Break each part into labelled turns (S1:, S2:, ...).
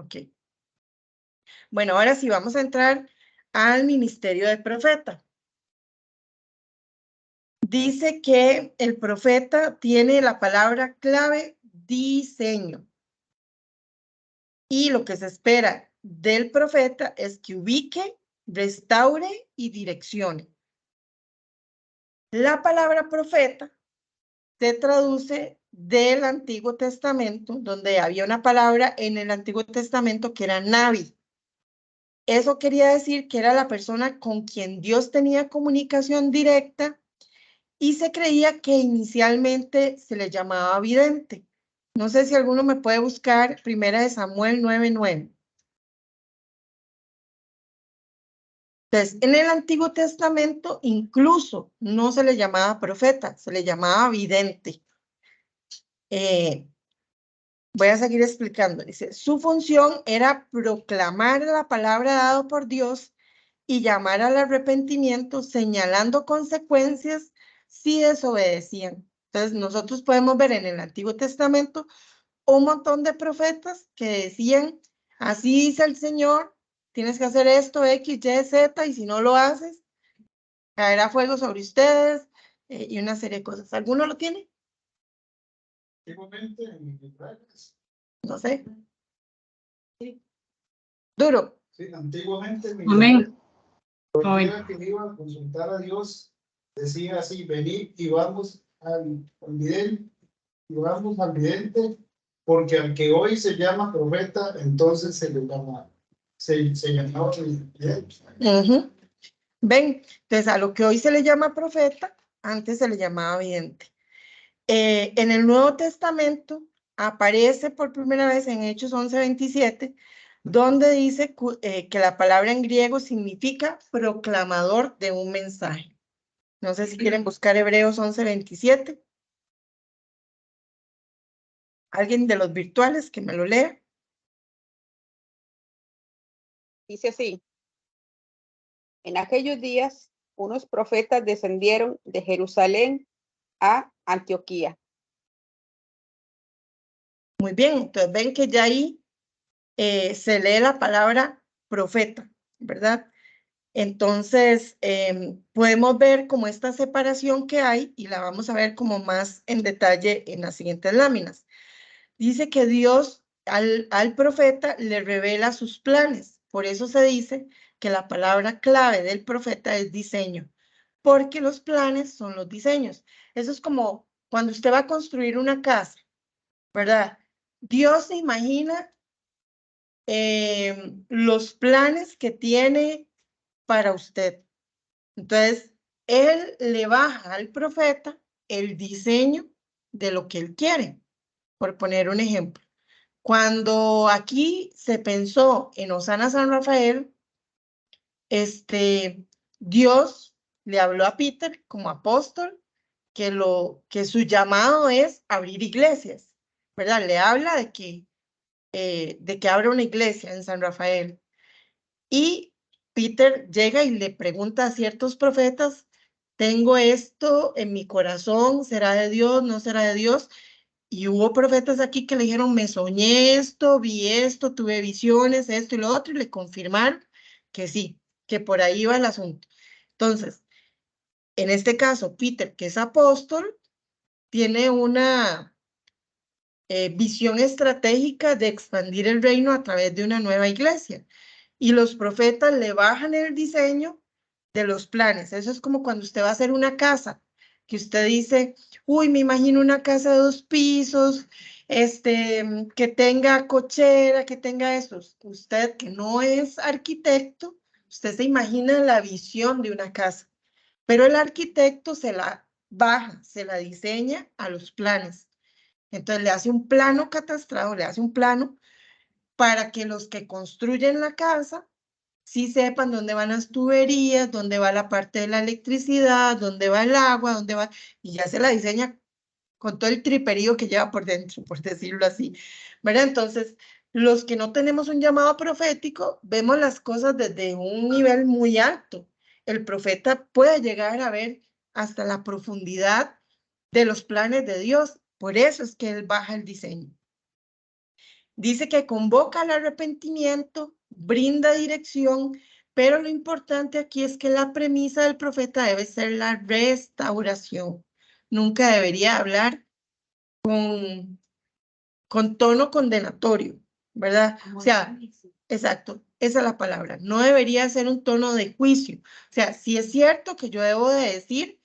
S1: Ok. Bueno, ahora sí vamos a entrar al ministerio del profeta. Dice que el profeta tiene la palabra clave diseño. Y lo que se espera del profeta es que ubique, restaure y direccione. La palabra profeta se traduce del Antiguo Testamento, donde había una palabra en el Antiguo Testamento que era Navi. Eso quería decir que era la persona con quien Dios tenía comunicación directa y se creía que inicialmente se le llamaba vidente. No sé si alguno me puede buscar 1 Samuel 9:9. Entonces, en el Antiguo Testamento incluso no se le llamaba profeta, se le llamaba vidente. Voy a seguir explicando. Dice, su función era proclamar la palabra dada por Dios y llamar al arrepentimiento, señalando consecuencias si desobedecían. Entonces, nosotros podemos ver en el Antiguo Testamento un montón de profetas que decían, así dice el Señor, tienes que hacer esto, X, Y, Z, y si no lo haces, caerá fuego sobre ustedes, y una serie de cosas. ¿Alguno lo tiene?
S2: Antiguamente en Israel.
S1: No sé. Sí. Duro.
S2: Sí, antiguamente en
S3: Amén.
S2: cualquiera que iba a consultar a Dios decía así, venid y vamos al vidente, y vamos al vidente, porque al que hoy se llama profeta, entonces se le llama, se llamaba vidente.
S1: Ven, entonces a lo que hoy se le llama profeta, antes se le llamaba vidente. En el Nuevo Testamento aparece por primera vez en Hechos 11:27, donde dice que la palabra en griego significa proclamador de un mensaje. No sé si quieren buscar Hebreos 11:27. Alguien de los virtuales que me lo lea.
S4: Dice así: en aquellos días, unos profetas descendieron de Jerusalén a Antioquía.
S1: Muy bien, entonces ven que ya ahí se lee la palabra profeta, ¿verdad? Entonces, podemos ver como esta separación que hay y la vamos a ver como más en detalle en las siguientes láminas. Dice que Dios al profeta le revela sus planes. Por eso se dice que la palabra clave del profeta es diseño, porque los planes son los diseños. Eso es como cuando usted va a construir una casa, ¿verdad? Dios se imagina los planes que tiene para usted. Entonces, él le baja al profeta el diseño de lo que él quiere, por poner un ejemplo. Cuando aquí se pensó en Osana San Rafael, Dios le habló a Peter como apóstol que su llamado es abrir iglesias, ¿verdad? Le habla de que abra una iglesia en San Rafael. Y Peter llega y le pregunta a ciertos profetas, tengo esto en mi corazón, ¿será de Dios, no será de Dios? Y hubo profetas aquí que le dijeron, me soñé esto, vi esto, tuve visiones, esto y lo otro, y le confirmaron que sí, que por ahí va el asunto. Entonces, en este caso, Peter, que es apóstol, tiene una visión estratégica de expandir el reino a través de una nueva iglesia. Y los profetas le bajan el diseño de los planes. Eso es como cuando usted va a hacer una casa, que usted dice, uy, me imagino una casa de 2 pisos, que tenga cochera, que tenga esos. Usted que no es arquitecto, usted se imagina la visión de una casa, pero el arquitecto se la baja, se la diseña a los planes. Entonces le hace un plano catastrado, le hace un plano para que los que construyen la casa sí sepan dónde van las tuberías, dónde va la parte de la electricidad, dónde va el agua, dónde va, y ya se la diseña con todo el triperío que lleva por dentro, por decirlo así, ¿verdad? Entonces, los que no tenemos un llamado profético, vemos las cosas desde un nivel muy alto. El profeta puede llegar a ver hasta la profundidad de los planes de Dios, por eso es que él baja el diseño. Dice que convoca al arrepentimiento, brinda dirección, pero lo importante aquí es que la premisa del profeta debe ser la restauración. Nunca debería hablar con tono condenatorio, ¿verdad? O sea, exacto, esa es la palabra. No debería ser un tono de juicio. O sea, si es cierto que yo debo de decir,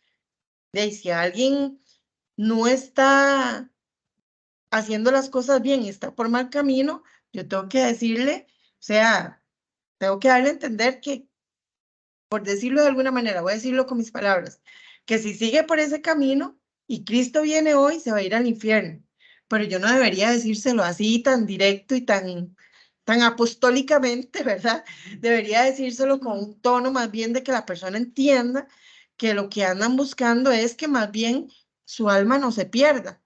S1: de si alguien no está haciendo las cosas bien y está por mal camino, yo tengo que decirle, o sea, tengo que darle a entender que, por decirlo de alguna manera, voy a decirlo con mis palabras, que si sigue por ese camino y Cristo viene hoy, se va a ir al infierno. Pero yo no debería decírselo así tan directo y tan apostólicamente, ¿verdad? Debería decírselo con un tono más bien de que la persona entienda que lo que andan buscando es que más bien su alma no se pierda.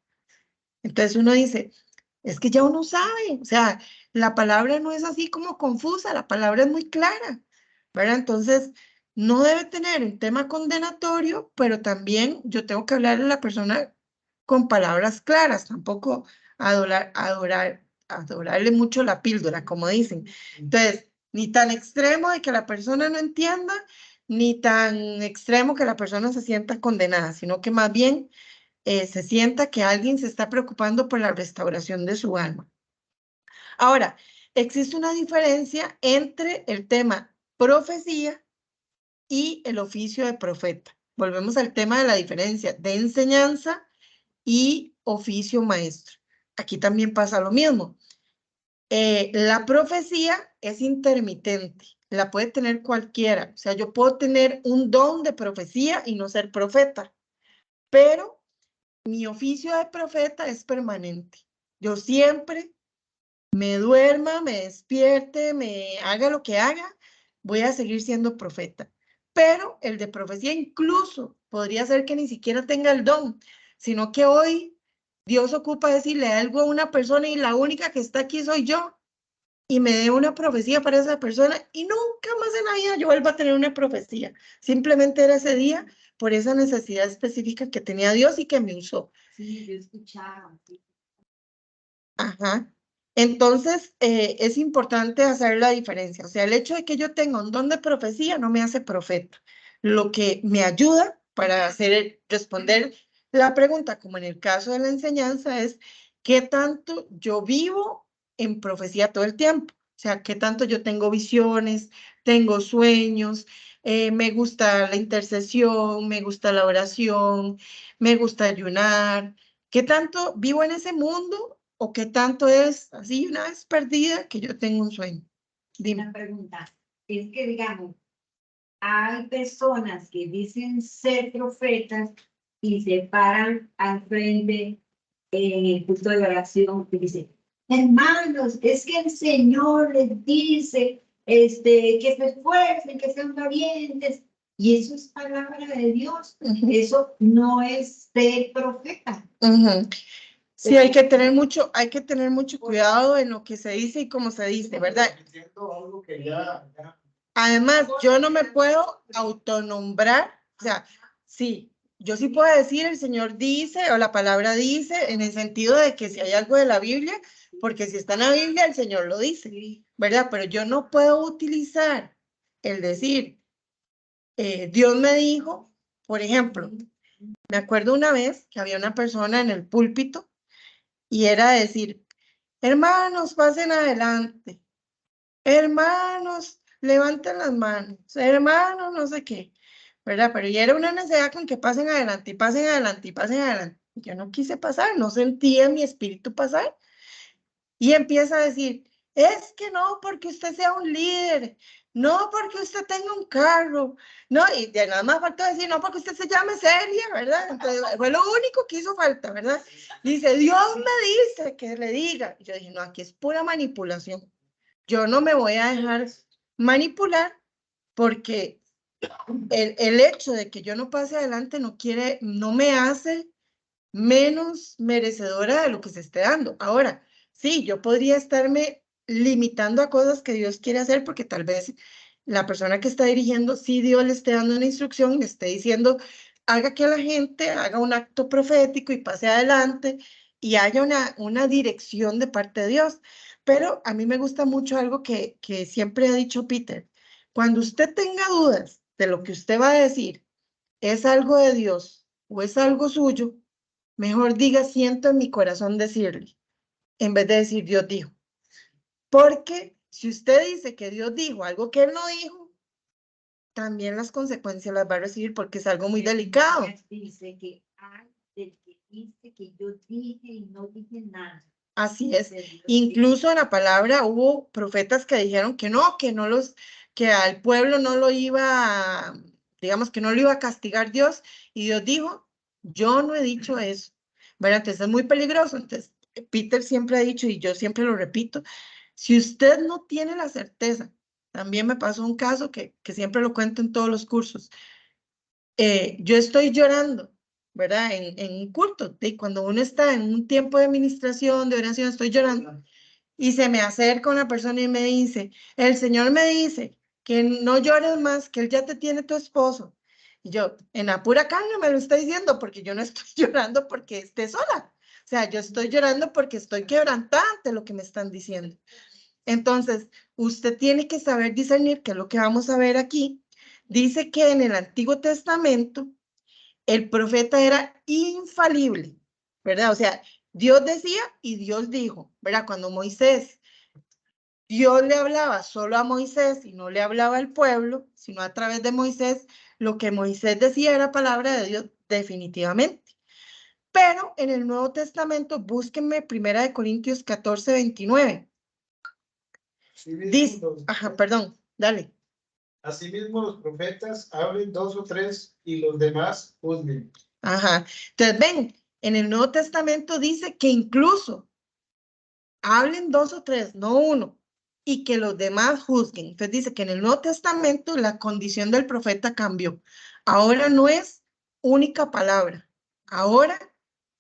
S1: Entonces uno dice, es que ya uno sabe, o sea, la palabra no es así como confusa, la palabra es muy clara, ¿verdad? Entonces, no debe tener un tema condenatorio, pero también yo tengo que hablarle a la persona con palabras claras, tampoco adorarle mucho la píldora, como dicen. Entonces, ni tan extremo de que la persona no entienda, ni tan extremo que la persona se sienta condenada, sino que más bien se sienta que alguien se está preocupando por la restauración de su alma. Ahora, existe una diferencia entre el tema profecía y el oficio de profeta. Volvemos al tema de la diferencia de enseñanza y oficio maestro. Aquí también pasa lo mismo. La profecía es intermitente, la puede tener cualquiera. O sea, yo puedo tener un don de profecía y no ser profeta, pero mi oficio de profeta es permanente. Yo siempre me duerma, me despierte, me haga lo que haga, voy a seguir siendo profeta. Pero el de profecía incluso podría ser que ni siquiera tenga el don, sino que hoy Dios ocupa decirle algo a una persona y la única que está aquí soy yo y me dé una profecía para esa persona y nunca más en la vida yo vuelva a tener una profecía. Simplemente era ese día por esa necesidad específica que tenía Dios y que me usó.
S3: Sí, yo escuchaba. Sí.
S1: Ajá. Entonces, es importante hacer la diferencia. O sea, el hecho de que yo tenga un don de profecía no me hace profeta. Lo que me ayuda para responder la pregunta, como en el caso de la enseñanza, es qué tanto yo vivo en profecía todo el tiempo. O sea, qué tanto yo tengo visiones, tengo sueños, me gusta la intercesión, me gusta la oración, me gusta ayunar. ¿Qué tanto vivo en ese mundo o qué tanto es así una vez perdida que yo tengo un sueño? Dime.
S3: Una pregunta. Es que, digamos, hay personas que dicen ser profetas y se paran al frente en el culto de oración y dicen, hermanos, es que el Señor les dice que se esfuercen, que sean valientes. Y eso es palabra de Dios. Eso no es ser profeta.
S1: Sí, hay que tener mucho cuidado en lo que se dice y cómo se dice, ¿verdad?
S2: Algo que ya
S1: Además, yo no me puedo autonombrar, o sea, sí, yo sí puedo decir el Señor dice o la palabra dice en el sentido de que si hay algo de la Biblia, porque si está en la Biblia el Señor lo dice, ¿verdad? Pero yo no puedo utilizar el decir, Dios me dijo, por ejemplo, me acuerdo una vez que había una persona en el púlpito y era decir, hermanos, pasen adelante, hermanos, levanten las manos, hermanos, no sé qué, ¿verdad? Pero ya era una necesidad con que pasen adelante y pasen adelante y pasen adelante. Yo no quise pasar, no sentía mi espíritu pasar. Y empieza a decir, es que no porque usted sea un líder, no porque usted tenga un carro, no, y de nada más faltó decir, no porque usted se llame Celia, ¿verdad? Entonces, fue lo único que hizo falta, ¿verdad? Dice, Dios me dice que le diga. Y yo dije, no, aquí es pura manipulación. Yo no me voy a dejar manipular porque el hecho de que yo no pase adelante no me hace menos merecedora de lo que se esté dando. Ahora, sí, yo podría estarme limitando a cosas que Dios quiere hacer porque tal vez la persona que está dirigiendo, sí Dios le esté dando una instrucción, le esté diciendo, haga que la gente haga un acto profético y pase adelante y haya una dirección de parte de Dios. Pero a mí me gusta mucho algo que siempre ha dicho Peter. Cuando usted tenga dudas de lo que usted va a decir, ¿es algo de Dios o es algo suyo? Mejor diga, siento en mi corazón decirle, en vez de decir Dios dijo. Porque si usted dice que Dios dijo algo que él no dijo, también las consecuencias las va a recibir porque es algo muy delicado.
S3: Dice que hay del que dice que yo dije y no dije nada.
S1: Así es. Incluso en la palabra hubo profetas que dijeron que no que al pueblo no lo iba, digamos que no lo iba a castigar Dios, y Dios dijo, yo no he dicho eso. ¿Verdad? Entonces es muy peligroso. Entonces, Peter siempre ha dicho, y yo siempre lo repito, si usted no tiene la certeza, también me pasó un caso que siempre lo cuento en todos los cursos. Yo estoy llorando, ¿verdad? En un culto, y cuando uno está en un tiempo de administración, de oración, estoy llorando, y se me acerca una persona y me dice, el Señor me dice que no llores más, que Él ya te tiene tu esposo. Y yo, en la pura carne me lo está diciendo, porque yo no estoy llorando porque esté sola. O sea, yo estoy llorando porque estoy quebrantada ante lo que me están diciendo. Entonces, usted tiene que saber discernir, que es lo que vamos a ver aquí. Dice que en el Antiguo Testamento el profeta era infalible, ¿verdad? O sea, Dios decía y Dios dijo, ¿verdad? Cuando Dios le hablaba solo a Moisés y no le hablaba al pueblo, sino a través de Moisés, lo que Moisés decía era palabra de Dios definitivamente. Pero en el Nuevo Testamento, búsquenme 1 Corintios 14, 29. Dice, perdón, dale.
S2: Asimismo, los profetas hablen 2 o 3 y los demás juzguen.
S1: Ajá. Entonces, ven, en el Nuevo Testamento dice que incluso hablen 2 o 3, no uno, y que los demás juzguen. Entonces dice que en el Nuevo Testamento la condición del profeta cambió. Ahora no es única palabra. Ahora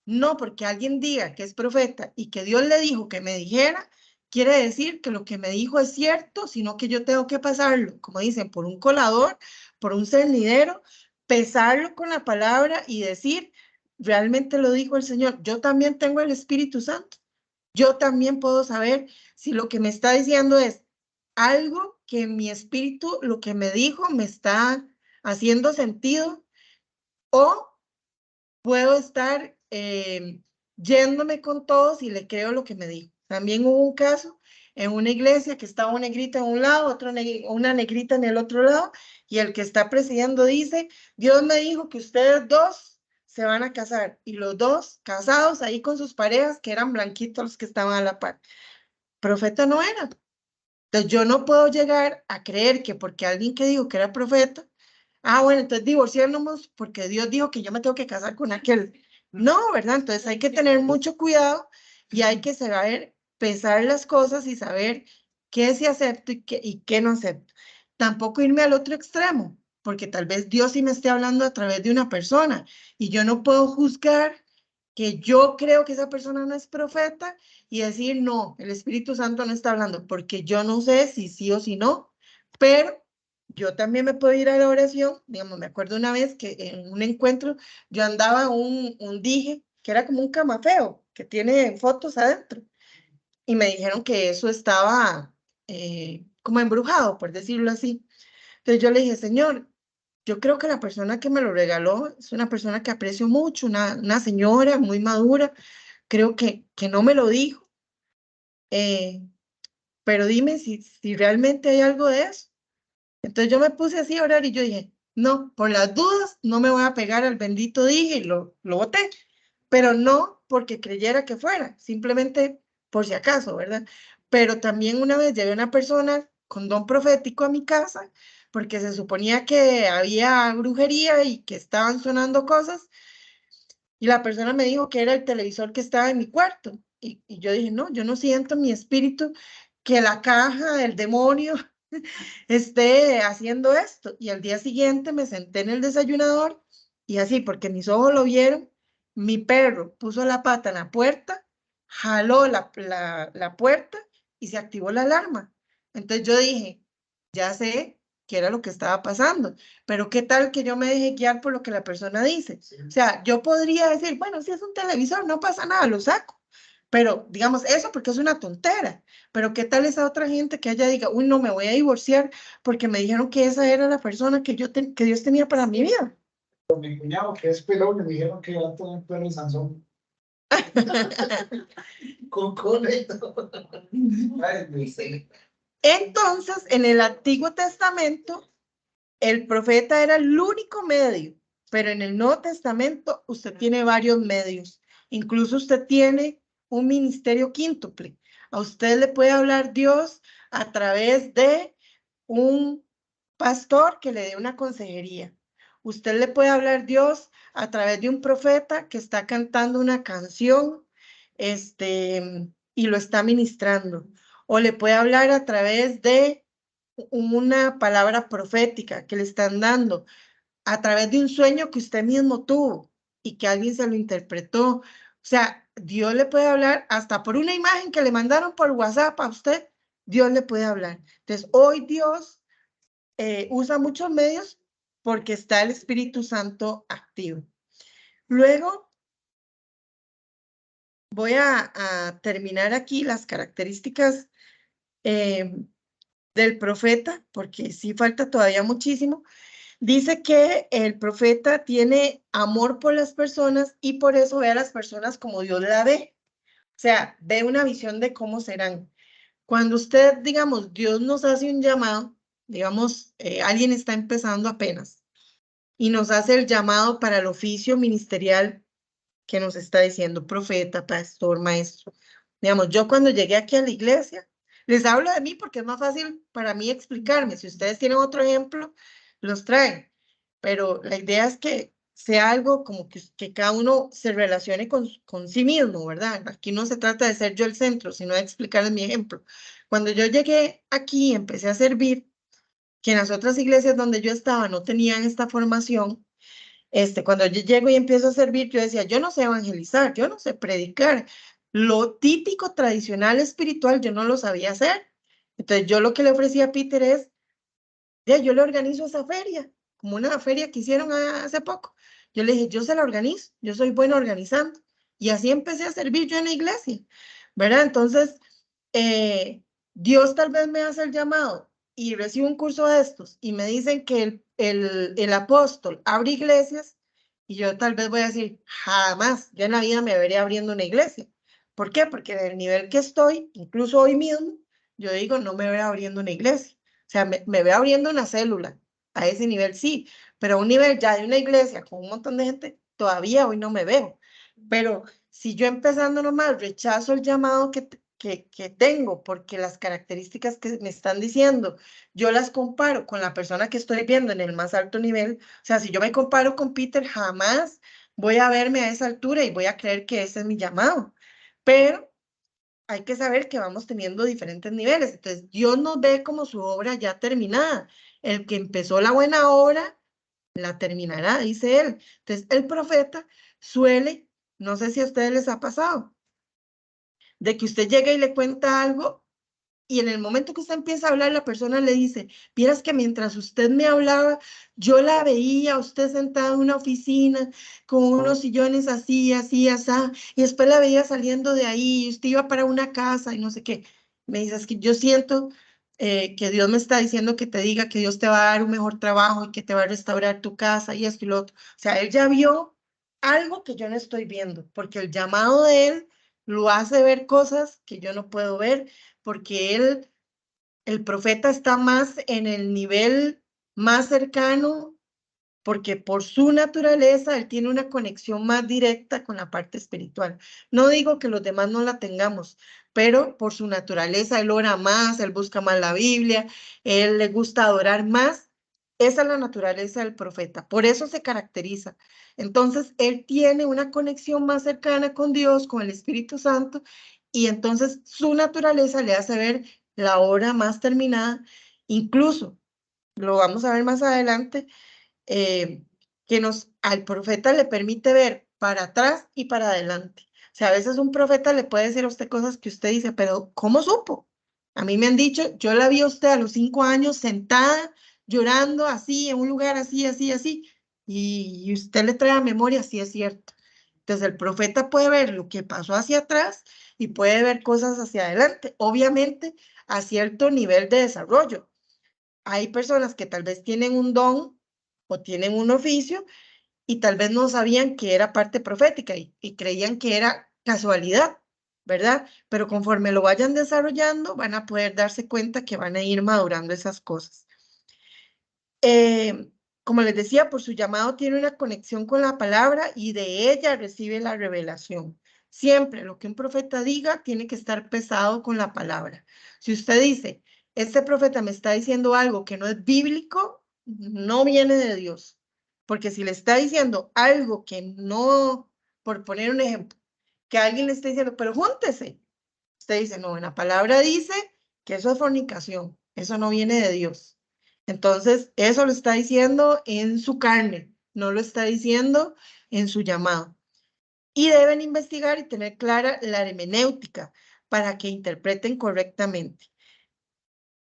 S1: no, porque alguien diga que es profeta y que Dios le dijo que me dijera, quiere decir que lo que me dijo es cierto, sino que yo tengo que pasarlo, como dicen, por un colador, por un cernidero, pesarlo con la palabra y decir, realmente lo dijo el Señor. Yo también tengo el Espíritu Santo. Yo también puedo saber si lo que me está diciendo es algo que mi espíritu, lo que me dijo, me está haciendo sentido, o puedo estar yéndome con todos y le creo lo que me dijo. También hubo un caso en una iglesia que estaba una negrita en un lado, una negrita en el otro lado, y el que está presidiendo dice, Dios me dijo que ustedes dos se van a casar, y los dos casados ahí con sus parejas, que eran blanquitos los que estaban a la par. Profeta no era. Entonces yo no puedo llegar a creer que porque alguien que dijo que era profeta, bueno, entonces divorciarnos porque Dios dijo que yo me tengo que casar con aquel. No, ¿verdad? Entonces hay que tener mucho cuidado y hay que saber pesar las cosas y saber qué sí acepto y qué no acepto. Tampoco irme al otro extremo, porque tal vez Dios sí me esté hablando a través de una persona y yo no puedo juzgar que yo creo que esa persona no es profeta y decir, no, el Espíritu Santo no está hablando, porque yo no sé si sí o si no, pero yo también me puedo ir a la oración. Digamos, me acuerdo una vez que en un encuentro yo andaba un dije que era como un camafeo, que tiene fotos adentro, y me dijeron que eso estaba como embrujado, por decirlo así. Entonces yo le dije, Señor, yo creo que la persona que me lo regaló es una persona que aprecio mucho, una señora muy madura, creo que no me lo dijo, pero dime si realmente hay algo de eso. Entonces yo me puse así a orar y yo dije, no, por las dudas no me voy a pegar al bendito dije y lo boté, pero no porque creyera que fuera, simplemente por si acaso, ¿verdad? Pero también una vez llevé a una persona con don profético a mi casa porque se suponía que había brujería y que estaban sonando cosas, y la persona me dijo que era el televisor que estaba en mi cuarto, y yo dije, no, yo no siento en mi espíritu que la caja del demonio esté haciendo esto. Y al día siguiente me senté en el desayunador y así, porque mis ojos lo vieron, mi perro puso la pata en la puerta, jaló la puerta y se activó la alarma. Entonces yo dije, ya sé qué era lo que estaba pasando, pero qué tal que yo me deje guiar por lo que la persona dice. Sí. O sea, yo podría decir, bueno, si es un televisor, no pasa nada, lo saco. Pero, digamos, eso porque es una tontera. Pero, ¿qué tal esa otra gente que ella diga, uy, no, me voy a divorciar porque me dijeron que esa era la persona que que Dios tenía para mi vida?
S2: Con mi cuñado, que es pelón, me dijeron que va a tener pelo en Sansón. Con cola y todo. Ay, no sé.
S1: Entonces, en el Antiguo Testamento, el profeta era el único medio, pero en el Nuevo Testamento usted tiene varios medios. Incluso usted tiene un ministerio quíntuple. A usted le puede hablar Dios a través de un pastor que le dé una consejería. Usted le puede hablar Dios a través de un profeta que está cantando una canción, y lo está ministrando. O le puede hablar a través de una palabra profética que le están dando, a través de un sueño que usted mismo tuvo y que alguien se lo interpretó. O sea, Dios le puede hablar hasta por una imagen que le mandaron por WhatsApp a usted. Dios le puede hablar. Entonces, hoy Dios usa muchos medios porque está el Espíritu Santo activo. Luego, voy a terminar aquí las características del profeta, porque sí falta todavía muchísimo. Dice que el profeta tiene amor por las personas y por eso ve a las personas como Dios la ve. O sea, ve una visión de cómo serán. Cuando usted, digamos, Dios nos hace un llamado, digamos, alguien está empezando apenas y nos hace el llamado para el oficio ministerial que nos está diciendo profeta, pastor, maestro. Digamos, yo cuando llegué aquí a la iglesia, les hablo de mí porque es más fácil para mí explicarme. Si ustedes tienen otro ejemplo, los traen. Pero la idea es que sea algo como que cada uno se relacione con sí mismo, ¿verdad? Aquí no se trata de ser yo el centro, sino de explicarles mi ejemplo. Cuando yo llegué aquí y empecé a servir, que en las otras iglesias donde yo estaba no tenían esta formación, cuando yo llego y empiezo a servir, yo decía, yo no sé evangelizar, yo no sé predicar. Lo típico, tradicional, espiritual, yo no lo sabía hacer. Entonces, yo lo que le ofrecía a Peter es, ya, yo le organizo esa feria, como una feria que hicieron hace poco. Yo le dije, yo se la organizo, yo soy bueno organizando. Y así empecé a servir yo en la iglesia, ¿verdad? Entonces, Dios tal vez me hace el llamado y recibo un curso de estos y me dicen que el apóstol abre iglesias y yo tal vez voy a decir, jamás, yo en la vida me veré abriendo una iglesia. ¿Por qué? Porque en el nivel que estoy, incluso hoy mismo, yo digo, no me veo abriendo una iglesia. O sea, me veo abriendo una célula, a ese nivel sí, pero a un nivel ya de una iglesia con un montón de gente, todavía hoy no me veo. Pero si yo empezando nomás rechazo el llamado que tengo, porque las características que me están diciendo, yo las comparo con la persona que estoy viendo en el más alto nivel, o sea, si yo me comparo con Peter, jamás voy a verme a esa altura y voy a creer que ese es mi llamado. Pero hay que saber que vamos teniendo diferentes niveles. Entonces, Dios nos ve como su obra ya terminada. El que empezó la buena obra, la terminará, dice él. Entonces, el profeta suele, no sé si a ustedes les ha pasado, de que usted llega y le cuenta algo y en el momento que usted empieza a hablar, la persona le dice, vieras que mientras usted me hablaba, yo la veía, usted sentada en una oficina con unos sillones así, así, así, y después la veía saliendo de ahí, y usted iba para una casa y no sé qué. Me dice, es que yo siento que Dios me está diciendo que te diga que Dios te va a dar un mejor trabajo y que te va a restaurar tu casa y esto y lo otro. O sea, él ya vio algo que yo no estoy viendo, porque el llamado de él lo hace ver cosas que yo no puedo ver porque el profeta está más en el nivel más cercano, porque por su naturaleza él tiene una conexión más directa con la parte espiritual. No digo que los demás no la tengamos, pero por su naturaleza él ora más, él busca más la Biblia, él le gusta adorar más. Esa es la naturaleza del profeta, por eso se caracteriza. Entonces, él tiene una conexión más cercana con Dios, con el Espíritu Santo, y entonces su naturaleza le hace ver la obra más terminada. Incluso, lo vamos a ver más adelante, que al profeta le permite ver para atrás y para adelante. O sea, a veces un profeta le puede decir a usted cosas que usted dice, pero ¿cómo supo? A mí me han dicho, yo la vi a usted a los 5 años sentada, llorando así, en un lugar así, así, así, y usted le trae a memoria, sí es cierto. Entonces el profeta puede ver lo que pasó hacia atrás y puede ver cosas hacia adelante, obviamente a cierto nivel de desarrollo. Hay personas que tal vez tienen un don o tienen un oficio y tal vez no sabían que era parte profética y creían que era casualidad, ¿verdad? Pero conforme lo vayan desarrollando, van a poder darse cuenta que van a ir madurando esas cosas. Como les decía, por su llamado tiene una conexión con la palabra y de ella recibe la revelación. Siempre lo que un profeta diga tiene que estar pesado con la palabra. Si usted dice, este profeta me está diciendo algo que no es bíblico, no viene de Dios. Porque si le está diciendo algo que no, por poner un ejemplo, que alguien le está diciendo, pero júntese. Usted dice, no, en la palabra dice que eso es fornicación, eso no viene de Dios. Entonces, eso lo está diciendo en su carne, no lo está diciendo en su llamado. Y deben investigar y tener clara la hermenéutica para que interpreten correctamente.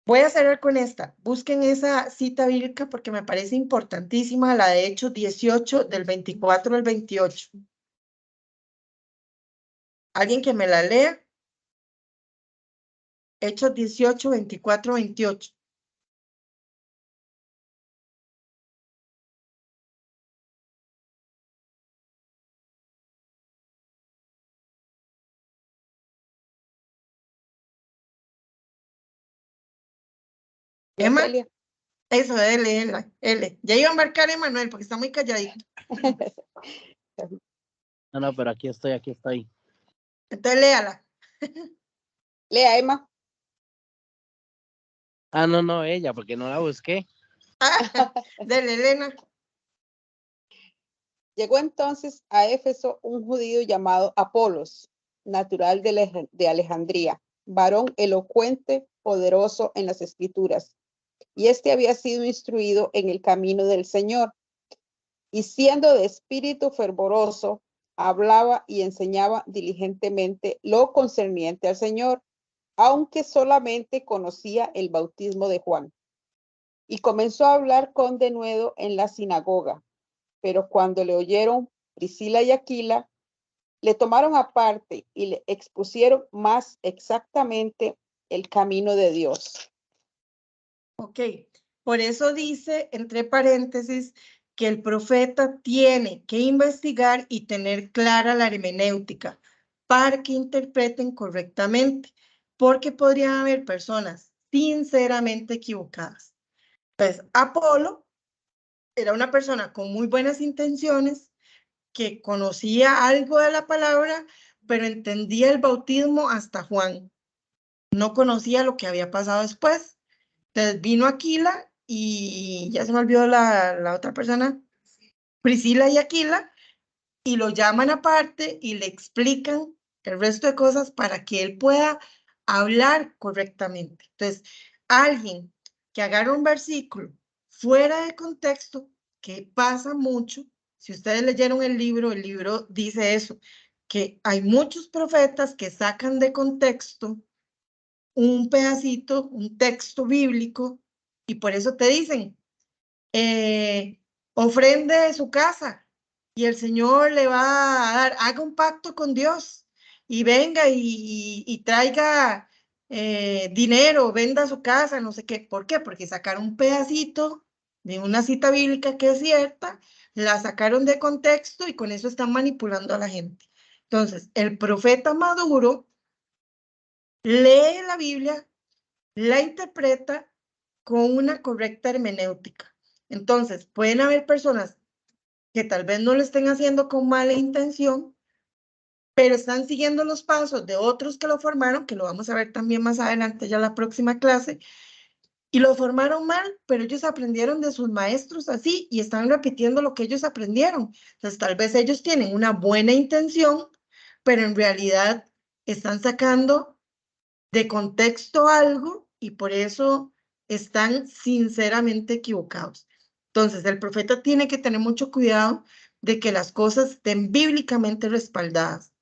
S1: Voy a cerrar con esta. Busquen esa cita bíblica porque me parece importantísima, la de Hechos 18, del 24 al 28. ¿Alguien que me la lea? Hechos 18, 24, 28. Emma,
S4: Celia.
S1: eso, L. Ya iba a marcar a Emanuel porque está muy calladito.
S5: No, pero aquí estoy.
S1: Entonces léala.
S4: Lea, Emma.
S5: No, ella, porque no la busqué.
S1: Dele, Elena.
S4: Llegó entonces a Éfeso un judío llamado Apolos, natural de Alejandría, varón elocuente, poderoso en las escrituras. Y este había sido instruido en el camino del Señor. Y siendo de espíritu fervoroso, hablaba y enseñaba diligentemente lo concerniente al Señor, aunque solamente conocía el bautismo de Juan. Y comenzó a hablar con denuedo en la sinagoga. Pero cuando le oyeron Priscila y Aquila, le tomaron aparte y le expusieron más exactamente el camino de Dios.
S1: Ok, por eso dice, entre paréntesis, que el profeta tiene que investigar y tener clara la hermenéutica para que interpreten correctamente, porque podrían haber personas sinceramente equivocadas. Pues Apolo era una persona con muy buenas intenciones, que conocía algo de la palabra, pero entendía el bautismo hasta Juan. No conocía lo que había pasado después. Entonces vino Aquila y ya se me olvidó la otra persona, Priscila y Aquila, y lo llaman aparte y le explican el resto de cosas para que él pueda hablar correctamente. Entonces, alguien que agarra un versículo fuera de contexto, que pasa mucho, si ustedes leyeron el libro dice eso, que hay muchos profetas que sacan de contexto un pedacito, un texto bíblico, y por eso te dicen, ofrende de su casa y el Señor le va a dar, haga un pacto con Dios y venga y traiga dinero, venda su casa, no sé qué. ¿Por qué? Porque sacaron un pedacito de una cita bíblica que es cierta, la sacaron de contexto y con eso están manipulando a la gente. Entonces, el profeta maduro lee la Biblia, la interpreta con una correcta hermenéutica. Entonces, pueden haber personas que tal vez no lo estén haciendo con mala intención, pero están siguiendo los pasos de otros que lo formaron, que lo vamos a ver también más adelante, ya la próxima clase, y lo formaron mal, pero ellos aprendieron de sus maestros así y están repitiendo lo que ellos aprendieron. Entonces, tal vez ellos tienen una buena intención, pero en realidad están sacando de contexto algo y por eso están sinceramente equivocados. Entonces, el profeta tiene que tener mucho cuidado de que las cosas estén bíblicamente respaldadas.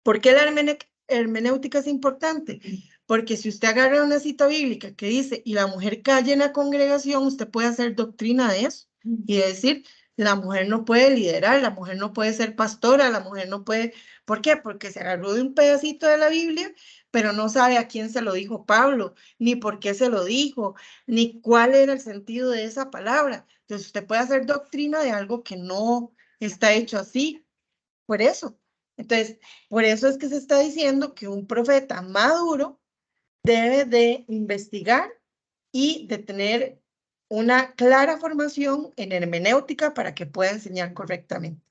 S1: ¿Por qué la hermenéutica es importante? Porque si usted agarra una cita bíblica que dice, y la mujer calla en la congregación, usted puede hacer doctrina de eso y decir, La mujer no puede liderar, la mujer no puede ser pastora, la mujer no puede... ¿Por qué? Porque se agarró de un pedacito de la Biblia, pero no sabe a quién se lo dijo Pablo, ni por qué se lo dijo, ni cuál era el sentido de esa palabra. Entonces usted puede hacer doctrina de algo que no está hecho así, por eso. Entonces, por eso es que se está diciendo que un profeta maduro debe de investigar y de tener una clara formación en hermenéutica para que pueda enseñar correctamente.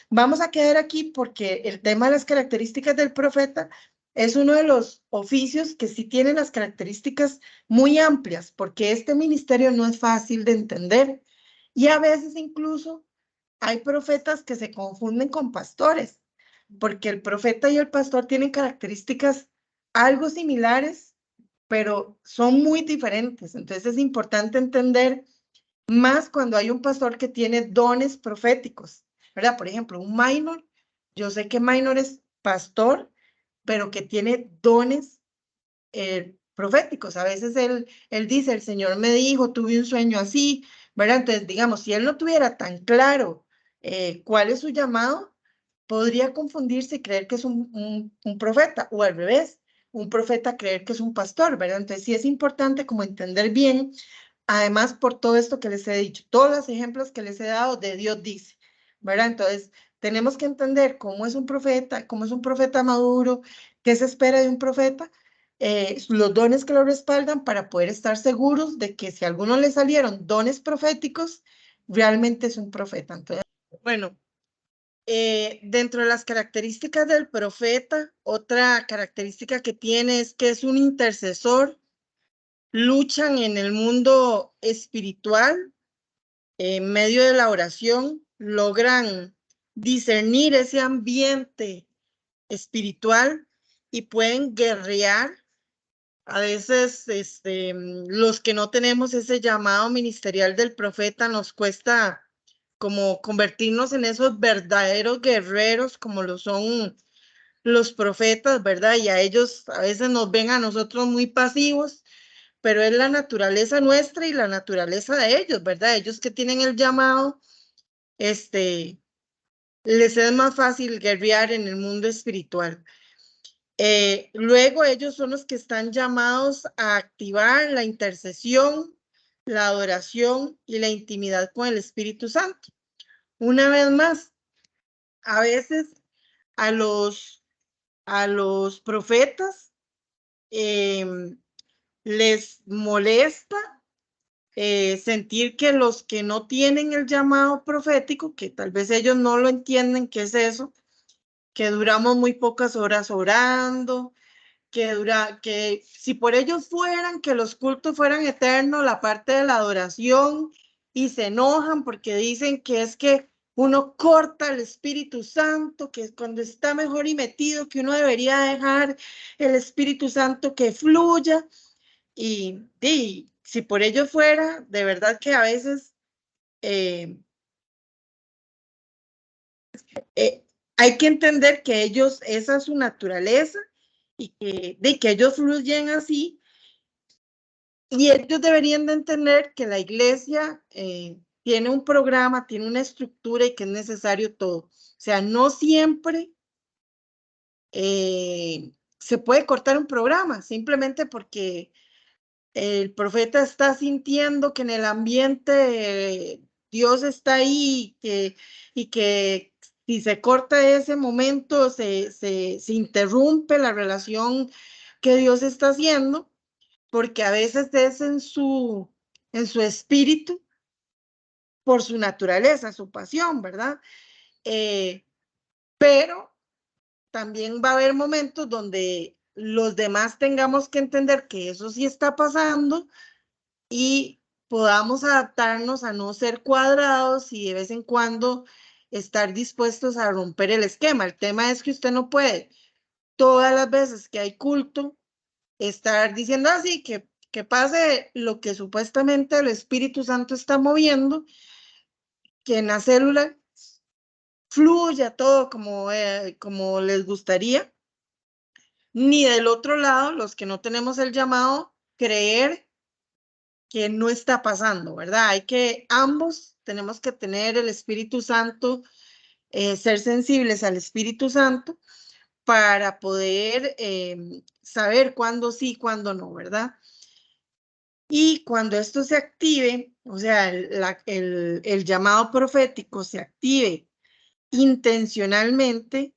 S1: Vamos a quedar aquí porque el tema de las características del profeta es uno de los oficios que sí tienen las características muy amplias, porque este ministerio no es fácil de entender y a veces incluso hay profetas que se confunden con pastores, porque el profeta y el pastor tienen características algo similares, pero son muy diferentes. Entonces es importante entender más cuando hay un pastor que tiene dones proféticos, ¿verdad? Por ejemplo, un minor, yo sé que minor es pastor, pero que tiene dones proféticos. A veces él dice, el Señor me dijo, tuve un sueño así, ¿verdad? Entonces, digamos, si él no tuviera tan claro cuál es su llamado, podría confundirse y creer que es un profeta, o al revés, un profeta creer que es un pastor, ¿verdad? Entonces, sí es importante como entender bien, además por todo esto que les he dicho, todos los ejemplos que les he dado de Dios dice, ¿verdad? Entonces, tenemos que entender cómo es un profeta maduro, qué se espera de un profeta, los dones que lo respaldan para poder estar seguros de que si a alguno le salieron dones proféticos, realmente es un profeta. Entonces, bueno, dentro de las características del profeta, otra característica que tiene es que es un intercesor, luchan en el mundo espiritual, en medio de la oración, logran discernir ese ambiente espiritual y pueden guerrear. A veces, los que no tenemos ese llamado ministerial del profeta, nos cuesta como convertirnos en esos verdaderos guerreros como lo son los profetas, ¿verdad? Y a ellos a veces nos ven a nosotros muy pasivos, pero es la naturaleza nuestra y la naturaleza de ellos, ¿verdad? Ellos que tienen el llamado, les es más fácil guerrear en el mundo espiritual. Luego ellos son los que están llamados a activar la intercesión, la adoración y la intimidad con el Espíritu Santo. Una vez más, a veces a los profetas les molesta sentir que los que no tienen el llamado profético, que tal vez ellos no lo entienden, ¿qué es eso? Que duramos muy pocas horas orando, que si por ellos fueran, que los cultos fueran eternos, la parte de la adoración, y se enojan porque dicen que es que uno corta el Espíritu Santo, que es cuando está mejor y metido, que uno debería dejar el Espíritu Santo que fluya, y si por ello fuera, de verdad que a veces hay que entender que ellos, esa es su naturaleza, y que ellos fluyen así, y ellos deberían de entender que la iglesia tiene un programa, tiene una estructura y que es necesario todo. O sea, no siempre se puede cortar un programa, simplemente porque el profeta está sintiendo que en el ambiente Dios está ahí y que si se corta ese momento se interrumpe la relación que Dios está haciendo, porque a veces es en su espíritu, por su naturaleza, su pasión, ¿verdad? Pero también va a haber momentos donde los demás tengamos que entender que eso sí está pasando y podamos adaptarnos a no ser cuadrados y de vez en cuando estar dispuestos a romper el esquema. El tema es que usted no puede todas las veces que hay culto estar diciendo así que pase lo que supuestamente el Espíritu Santo está moviendo, que en la célula fluya todo como les gustaría, ni del otro lado, los que no tenemos el llamado, creer que no está pasando, ¿verdad? Hay que ambos tenemos que tener el Espíritu Santo, ser sensibles al Espíritu Santo para poder saber cuándo sí, cuándo no, ¿verdad? Y cuando esto se active, o sea, el llamado profético se active intencionalmente,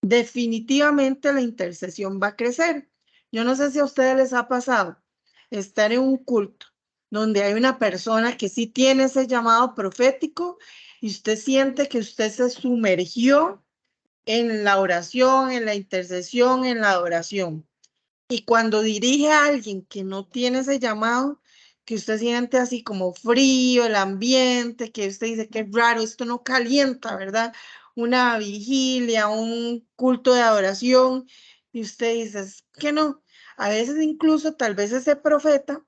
S1: definitivamente la intercesión va a crecer. Yo no sé si a ustedes les ha pasado estar en un culto donde hay una persona que sí tiene ese llamado profético y usted siente que usted se sumergió en la oración, en la intercesión, en la adoración. Y cuando dirige a alguien que no tiene ese llamado, que usted siente así como frío el ambiente, que usted dice que es raro, esto no calienta, ¿verdad? Una vigilia, un culto de adoración, y usted dice, es que no. A veces incluso tal vez ese profeta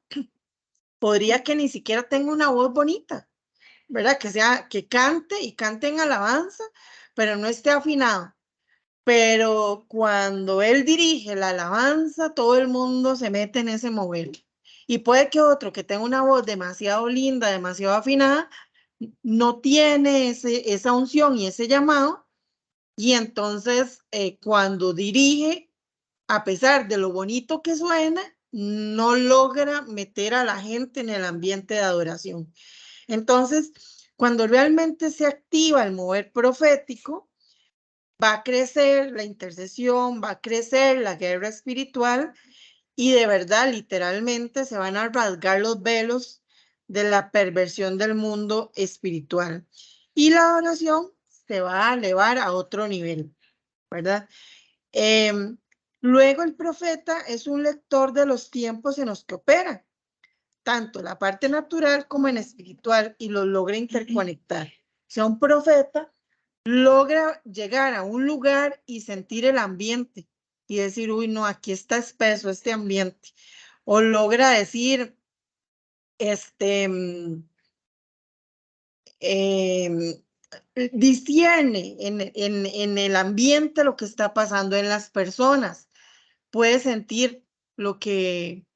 S1: podría que ni siquiera tenga una voz bonita, ¿verdad? Que sea, que cante y cante en alabanza, pero no esté afinado. Pero cuando él dirige la alabanza, todo el mundo se mete en ese mover. Y puede que otro que tenga una voz demasiado linda, demasiado afinada, no tiene esa unción y ese llamado. Y entonces, cuando dirige, a pesar de lo bonito que suena, no logra meter a la gente en el ambiente de adoración. Entonces, cuando realmente se activa el mover profético, va a crecer la intercesión, va a crecer la guerra espiritual y de verdad, literalmente, se van a rasgar los velos de la perversión del mundo espiritual. Y la adoración se va a elevar a otro nivel, ¿verdad? Luego el profeta es un lector de los tiempos en los que opera, tanto la parte natural como en espiritual, y los logra interconectar. O sea, un profeta logra llegar a un lugar y sentir el ambiente y decir, uy, no, aquí está espeso este ambiente. O logra decir, discierne en el ambiente lo que está pasando en las personas. Puede sentir lo que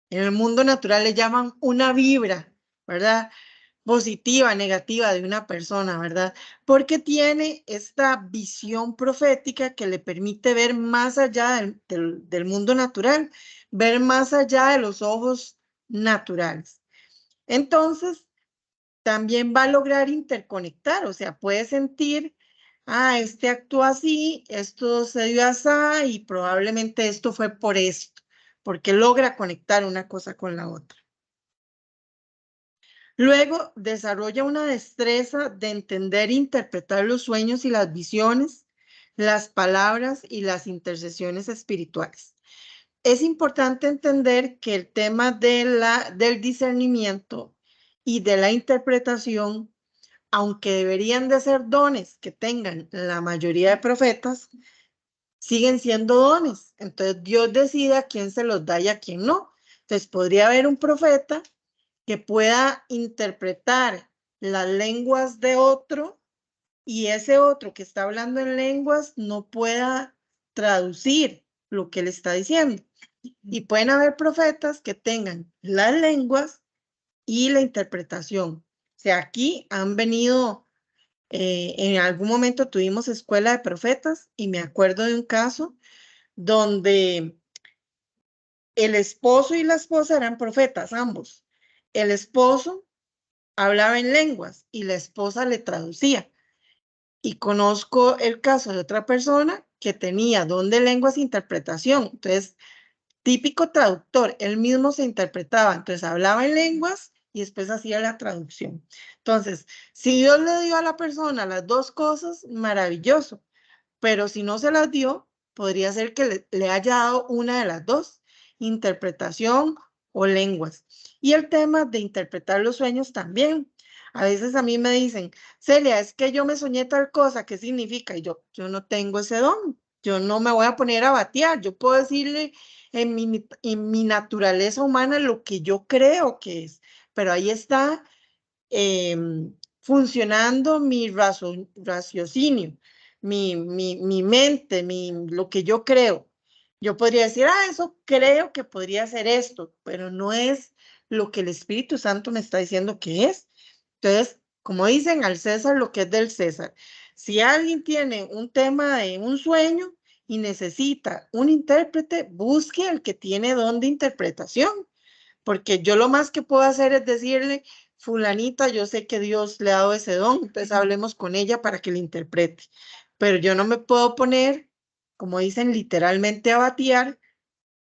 S1: en el mundo natural le llaman una vibra, ¿verdad? Positiva, negativa de una persona, ¿verdad? Porque tiene esta visión profética que le permite ver más allá del mundo natural, ver más allá de los ojos naturales. Entonces, también va a lograr interconectar, o sea, puede sentir, este actuó así, esto se dio así y probablemente esto fue por esto, porque logra conectar una cosa con la otra. Luego desarrolla una destreza de entender e interpretar los sueños y las visiones, las palabras y las intercesiones espirituales. Es importante entender que el tema del discernimiento y de la interpretación, aunque deberían de ser dones que tengan la mayoría de profetas, siguen siendo dones. Entonces Dios decide a quién se los da y a quién no. Entonces podría haber un profeta que pueda interpretar las lenguas de otro y ese otro que está hablando en lenguas no pueda traducir lo que él está diciendo. Y pueden haber profetas que tengan las lenguas y la interpretación. O sea, aquí han venido, en algún momento tuvimos escuela de profetas y me acuerdo de un caso donde el esposo y la esposa eran profetas, ambos. El esposo hablaba en lenguas y la esposa le traducía. Y conozco el caso de otra persona que tenía don de lenguas e interpretación. Entonces, típico traductor, él mismo se interpretaba. Entonces, hablaba en lenguas y después hacía la traducción. Entonces, si Dios le dio a la persona las dos cosas, maravilloso. Pero si no se las dio, podría ser que le haya dado una de las dos, interpretación o lenguas. Y el tema de interpretar los sueños también. A veces a mí me dicen, Celia, es que yo me soñé tal cosa, ¿qué significa? Y yo no tengo ese don, yo no me voy a poner a batear, yo puedo decirle en mi naturaleza humana lo que yo creo que es, pero ahí está funcionando mi raciocinio, mi mente, lo que yo creo. Yo podría decir, eso creo que podría ser esto, pero no es lo que el Espíritu Santo me está diciendo que es. Entonces, como dicen, al César lo que es del César. Si alguien tiene un tema de un sueño y necesita un intérprete, busque al que tiene don de interpretación, porque yo lo más que puedo hacer es decirle, fulanita, yo sé que Dios le ha dado ese don, entonces hablemos con ella para que le interprete, pero yo no me puedo poner, como dicen, literalmente a batear,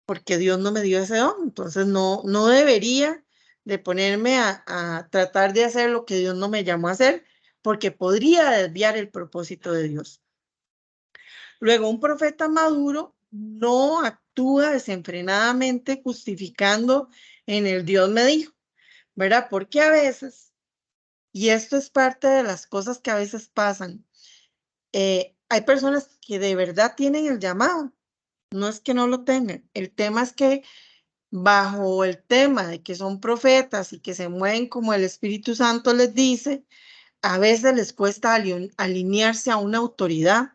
S1: porque Dios no me dio ese don, entonces no debería de ponerme a tratar de hacer lo que Dios no me llamó a hacer, porque podría desviar el propósito de Dios. Luego, un profeta maduro no actúa desenfrenadamente justificando en el Dios me dijo, ¿verdad? Porque a veces, y esto es parte de las cosas que a veces pasan, hay personas que de verdad tienen el llamado, no es que no lo tengan, el tema es que bajo el tema de que son profetas y que se mueven como el Espíritu Santo les dice, a veces les cuesta alinearse a una autoridad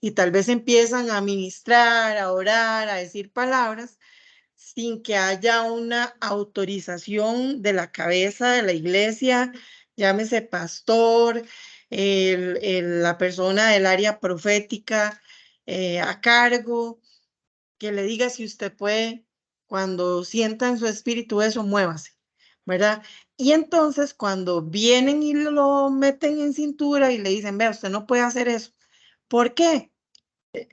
S1: y tal vez empiezan a ministrar, a orar, a decir palabras sin que haya una autorización de la cabeza de la iglesia, llámese pastor, la persona del área profética a cargo, que le diga si usted puede, cuando sienta en su espíritu eso, muévase, ¿verdad? Y entonces cuando vienen y lo meten en cintura y le dicen, vea, usted no puede hacer eso. ¿Por qué?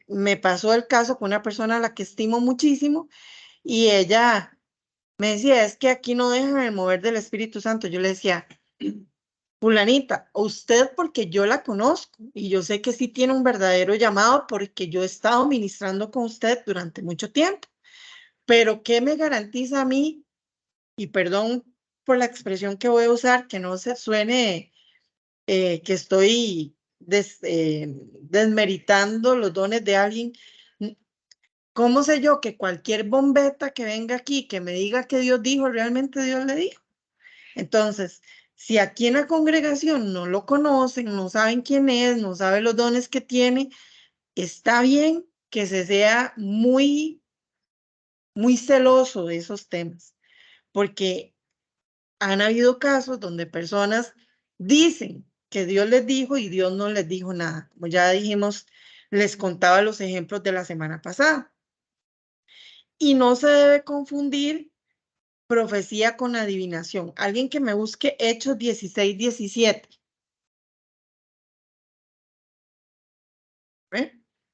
S1: Me pasó el caso con una persona a la que estimo muchísimo y ella me decía, es que aquí no dejan el mover del Espíritu Santo. Yo le decía, fulanita, usted porque yo la conozco y yo sé que sí tiene un verdadero llamado porque yo he estado ministrando con usted durante mucho tiempo, pero ¿qué me garantiza a mí? Y perdón por la expresión que voy a usar, que no se suene que estoy desmeritando los dones de alguien. ¿Cómo sé yo que cualquier bombeta que venga aquí, que me diga que Dios dijo, realmente Dios le dijo? Entonces, si aquí en la congregación no lo conocen, no saben quién es, no saben los dones que tiene, está bien que se sea muy celoso de esos temas, porque han habido casos donde personas dicen que Dios les dijo y Dios no les dijo nada. Como ya dijimos, les contaba los ejemplos de la semana pasada. Y no se debe confundir profecía con adivinación. Alguien que me busque Hechos 16:17.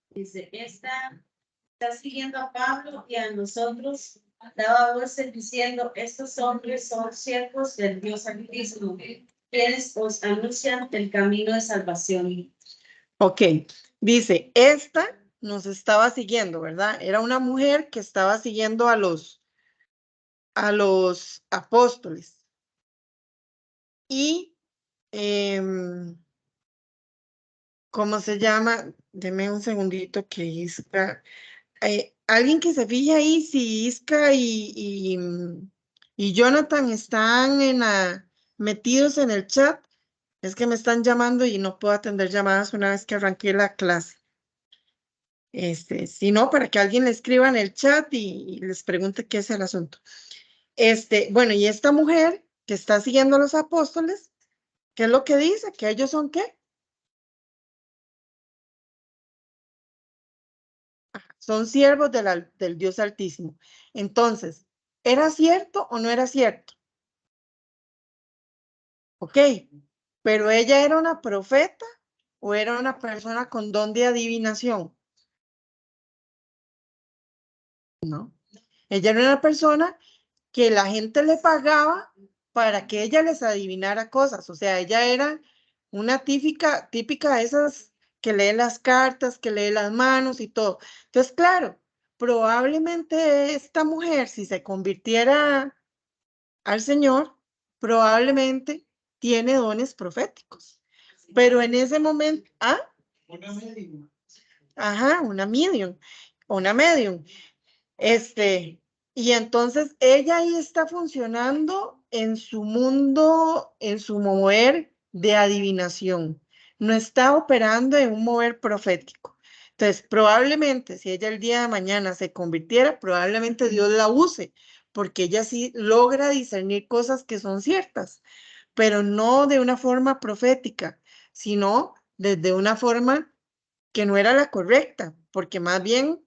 S6: Dice, está siguiendo a Pablo y a nosotros, daba voces diciendo, estos hombres son siervos del Dios Altísimo, quienes os anuncian el camino de salvación.
S1: Ok, dice, esta nos estaba siguiendo, ¿verdad? Era una mujer que estaba siguiendo a los apóstoles. Y, ¿cómo se llama? Deme un segundito que Isca, alguien que se fije ahí si Isca y Jonathan están metidos en el chat, es que me están llamando y no puedo atender llamadas una vez que arranqué la clase. Si no, para que alguien le escriba en el chat y les pregunte qué es el asunto. Bueno, y esta mujer que está siguiendo a los apóstoles, ¿qué es lo que dice? ¿Que ellos son qué? Son siervos del Dios Altísimo. Entonces, ¿era cierto o no era cierto? Ok, pero ella era una profeta o era una persona con don de adivinación. No, ella era una persona que la gente le pagaba para que ella les adivinara cosas. O sea, ella era una típica de esas que lee las cartas, que lee las manos y todo. Entonces, claro, probablemente esta mujer, si se convirtiera al Señor, probablemente tiene dones proféticos. Pero en ese momento,
S2: Una medium.
S1: ajá, una medium. Y entonces ella ahí está funcionando en su mundo, en su mover de adivinación. No está operando en un mover profético. Entonces, probablemente si ella el día de mañana se convirtiera, probablemente Dios la use, porque ella sí logra discernir cosas que son ciertas. pero no de una forma profética, sino desde una forma que no era la correcta, porque más bien,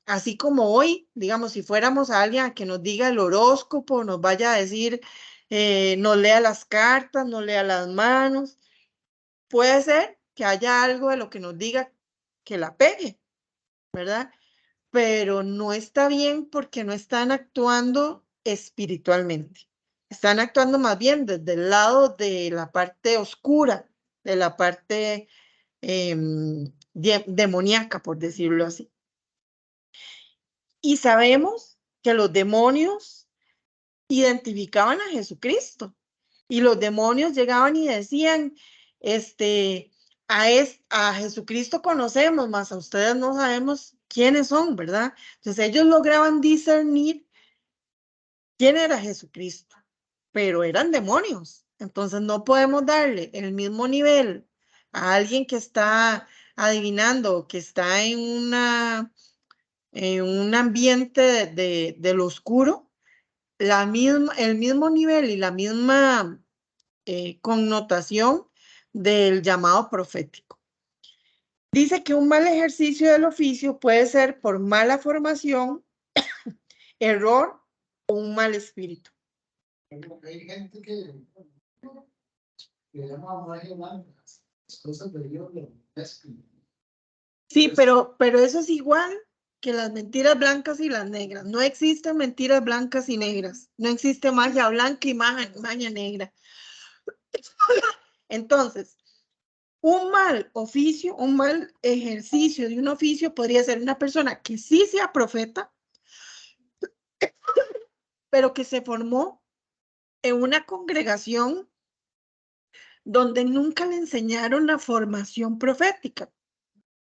S1: así como hoy, digamos, si fuéramos a alguien a que nos diga el horóscopo, nos vaya a decir, nos lea las cartas, nos lea las manos, puede ser que haya algo de lo que nos diga que la pegue, ¿verdad? Pero no está bien porque no están actuando espiritualmente. Están actuando más bien desde el lado de la parte oscura, de la parte demoníaca, por decirlo así. Y sabemos que los demonios identificaban a Jesucristo y los demonios llegaban y decían, a Jesucristo conocemos, mas a ustedes no sabemos quiénes son, ¿verdad? Entonces ellos lograban discernir quién era Jesucristo, pero eran demonios. Entonces no podemos darle el mismo nivel a alguien que está adivinando, que está en un ambiente de lo oscuro, el mismo nivel y la misma connotación del llamado profético. Dice que un mal ejercicio del oficio puede ser por mala formación, error o un mal espíritu.
S2: Hay gente que llama magia blanca, las cosas de Dios lo mezclan.
S1: Sí, pero eso es igual que las mentiras blancas y las negras. No existen mentiras blancas y negras. No existe magia blanca y magia negra. Entonces, un mal oficio, un mal ejercicio de un oficio podría ser una persona que sí sea profeta, pero que se formó en una congregación donde nunca le enseñaron la formación profética.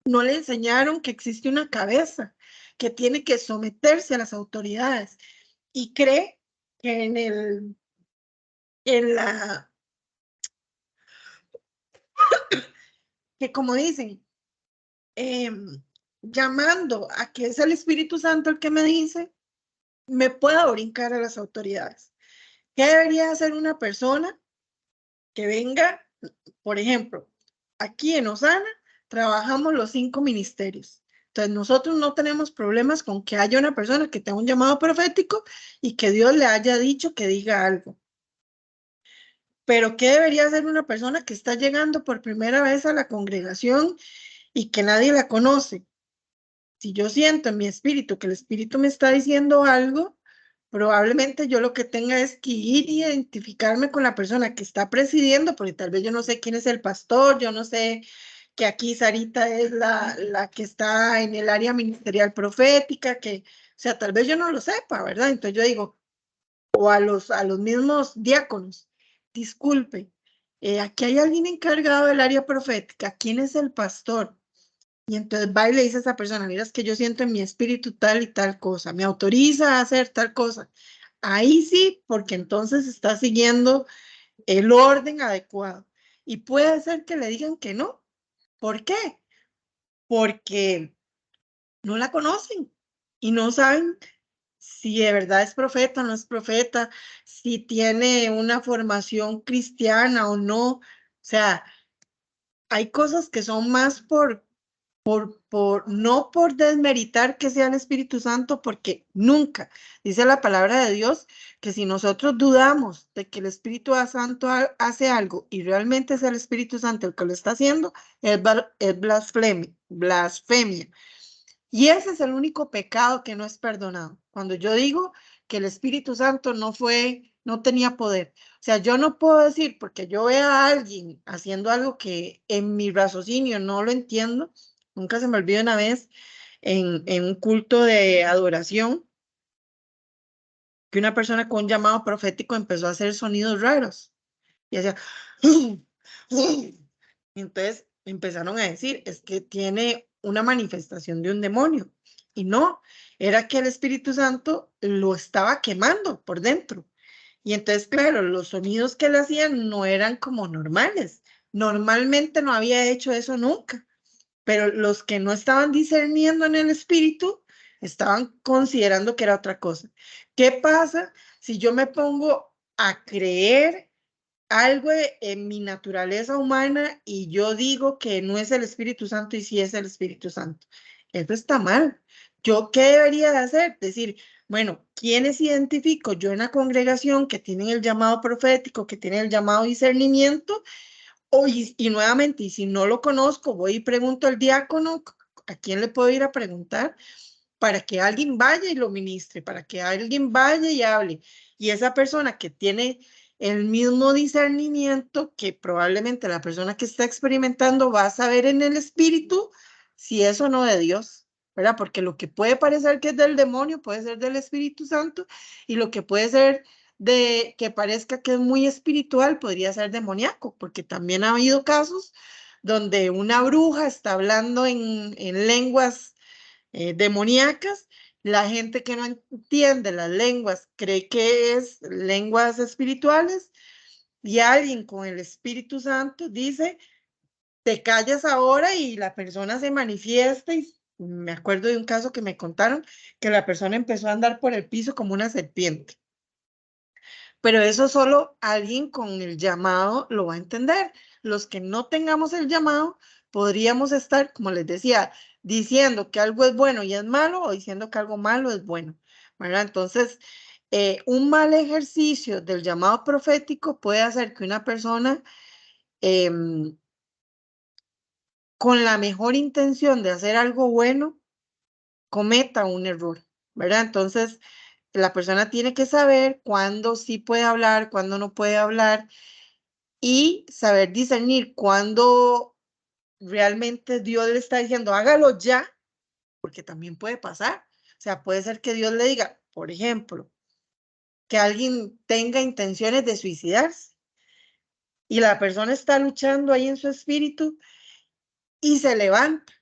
S1: No le enseñaron que existe una cabeza, que tiene que someterse a las autoridades y cree que que como dicen, llamando a que es el Espíritu Santo el que me dice, me puedo brincar a las autoridades. ¿Qué debería hacer una persona que venga? Por ejemplo, aquí en Osana trabajamos los 5 ministerios. Entonces nosotros no tenemos problemas con que haya una persona que tenga un llamado profético y que Dios le haya dicho que diga algo. Pero ¿qué debería hacer una persona que está llegando por primera vez a la congregación y que nadie la conoce? Si yo siento en mi espíritu que el espíritu me está diciendo algo, probablemente yo lo que tenga es que ir y identificarme con la persona que está presidiendo, porque tal vez yo no sé quién es el pastor, yo no sé que aquí Sarita es la que está en el área ministerial profética, o sea, tal vez yo no lo sepa, ¿verdad? Entonces yo digo, o a los mismos diáconos, disculpe, aquí hay alguien encargado del área profética, ¿quién es el pastor? Y entonces va y le dice a esa persona, mira, es que yo siento en mi espíritu tal y tal cosa, me autoriza a hacer tal cosa. Ahí sí, porque entonces está siguiendo el orden adecuado. Y puede ser que le digan que no. ¿Por qué? Porque no la conocen y no saben si de verdad es profeta o no es profeta, si tiene una formación cristiana o no. O sea, hay cosas que son más no por desmeritar que sea el Espíritu Santo, porque nunca, dice la palabra de Dios, que si nosotros dudamos de que el Espíritu Santo hace algo y realmente es el Espíritu Santo el que lo está haciendo, es blasfemia. Y ese es el único pecado que no es perdonado. Cuando yo digo que el Espíritu Santo no tenía poder. O sea, yo no puedo decir, porque yo veo a alguien haciendo algo que en mi raciocinio no lo entiendo. Nunca se me olvida una vez en un culto de adoración que una persona con un llamado profético empezó a hacer sonidos raros y hacía y entonces empezaron a decir, es que tiene una manifestación de un demonio. Y no, era que el Espíritu Santo lo estaba quemando por dentro. Y entonces, claro, los sonidos que le hacían no eran como normales. Normalmente no había hecho eso nunca. Pero los que no estaban discerniendo en el Espíritu estaban considerando que era otra cosa. ¿Qué pasa si yo me pongo a creer algo en mi naturaleza humana y yo digo que no es el Espíritu Santo y sí es el Espíritu Santo. Eso está mal. ¿Yo qué debería de hacer? Decir, bueno, ¿quiénes identifico yo en la congregación que tienen el llamado profético, que tienen el llamado discernimiento? Y nuevamente, y si no lo conozco, voy y pregunto al diácono, ¿a quién le puedo ir a preguntar? Para que alguien vaya y lo ministre, para que alguien vaya y hable. Y esa persona que tiene el mismo discernimiento que probablemente la persona que está experimentando va a saber en el espíritu si es o no de Dios, ¿verdad? Porque lo que puede parecer que es del demonio puede ser del Espíritu Santo y lo que puede ser de que parezca que es muy espiritual podría ser demoníaco, porque también ha habido casos donde una bruja está hablando en lenguas demoníacas, la gente que no entiende las lenguas cree que es lenguas espirituales y alguien con el Espíritu Santo dice, te callas ahora y la persona se manifiesta y me acuerdo de un caso que me contaron que la persona empezó a andar por el piso como una serpiente. Pero eso solo alguien con el llamado lo va a entender. Los que no tengamos el llamado, podríamos estar, como les decía, diciendo que algo es bueno y es malo o diciendo que algo malo es bueno, ¿verdad? Entonces, un mal ejercicio del llamado profético puede hacer que una persona con la mejor intención de hacer algo bueno cometa un error, ¿verdad? Entonces, la persona tiene que saber cuándo sí puede hablar, cuándo no puede hablar y saber discernir cuándo realmente Dios le está diciendo, hágalo ya, porque también puede pasar. O sea, puede ser que Dios le diga, por ejemplo, que alguien tenga intenciones de suicidarse y la persona está luchando ahí en su espíritu y se levanta.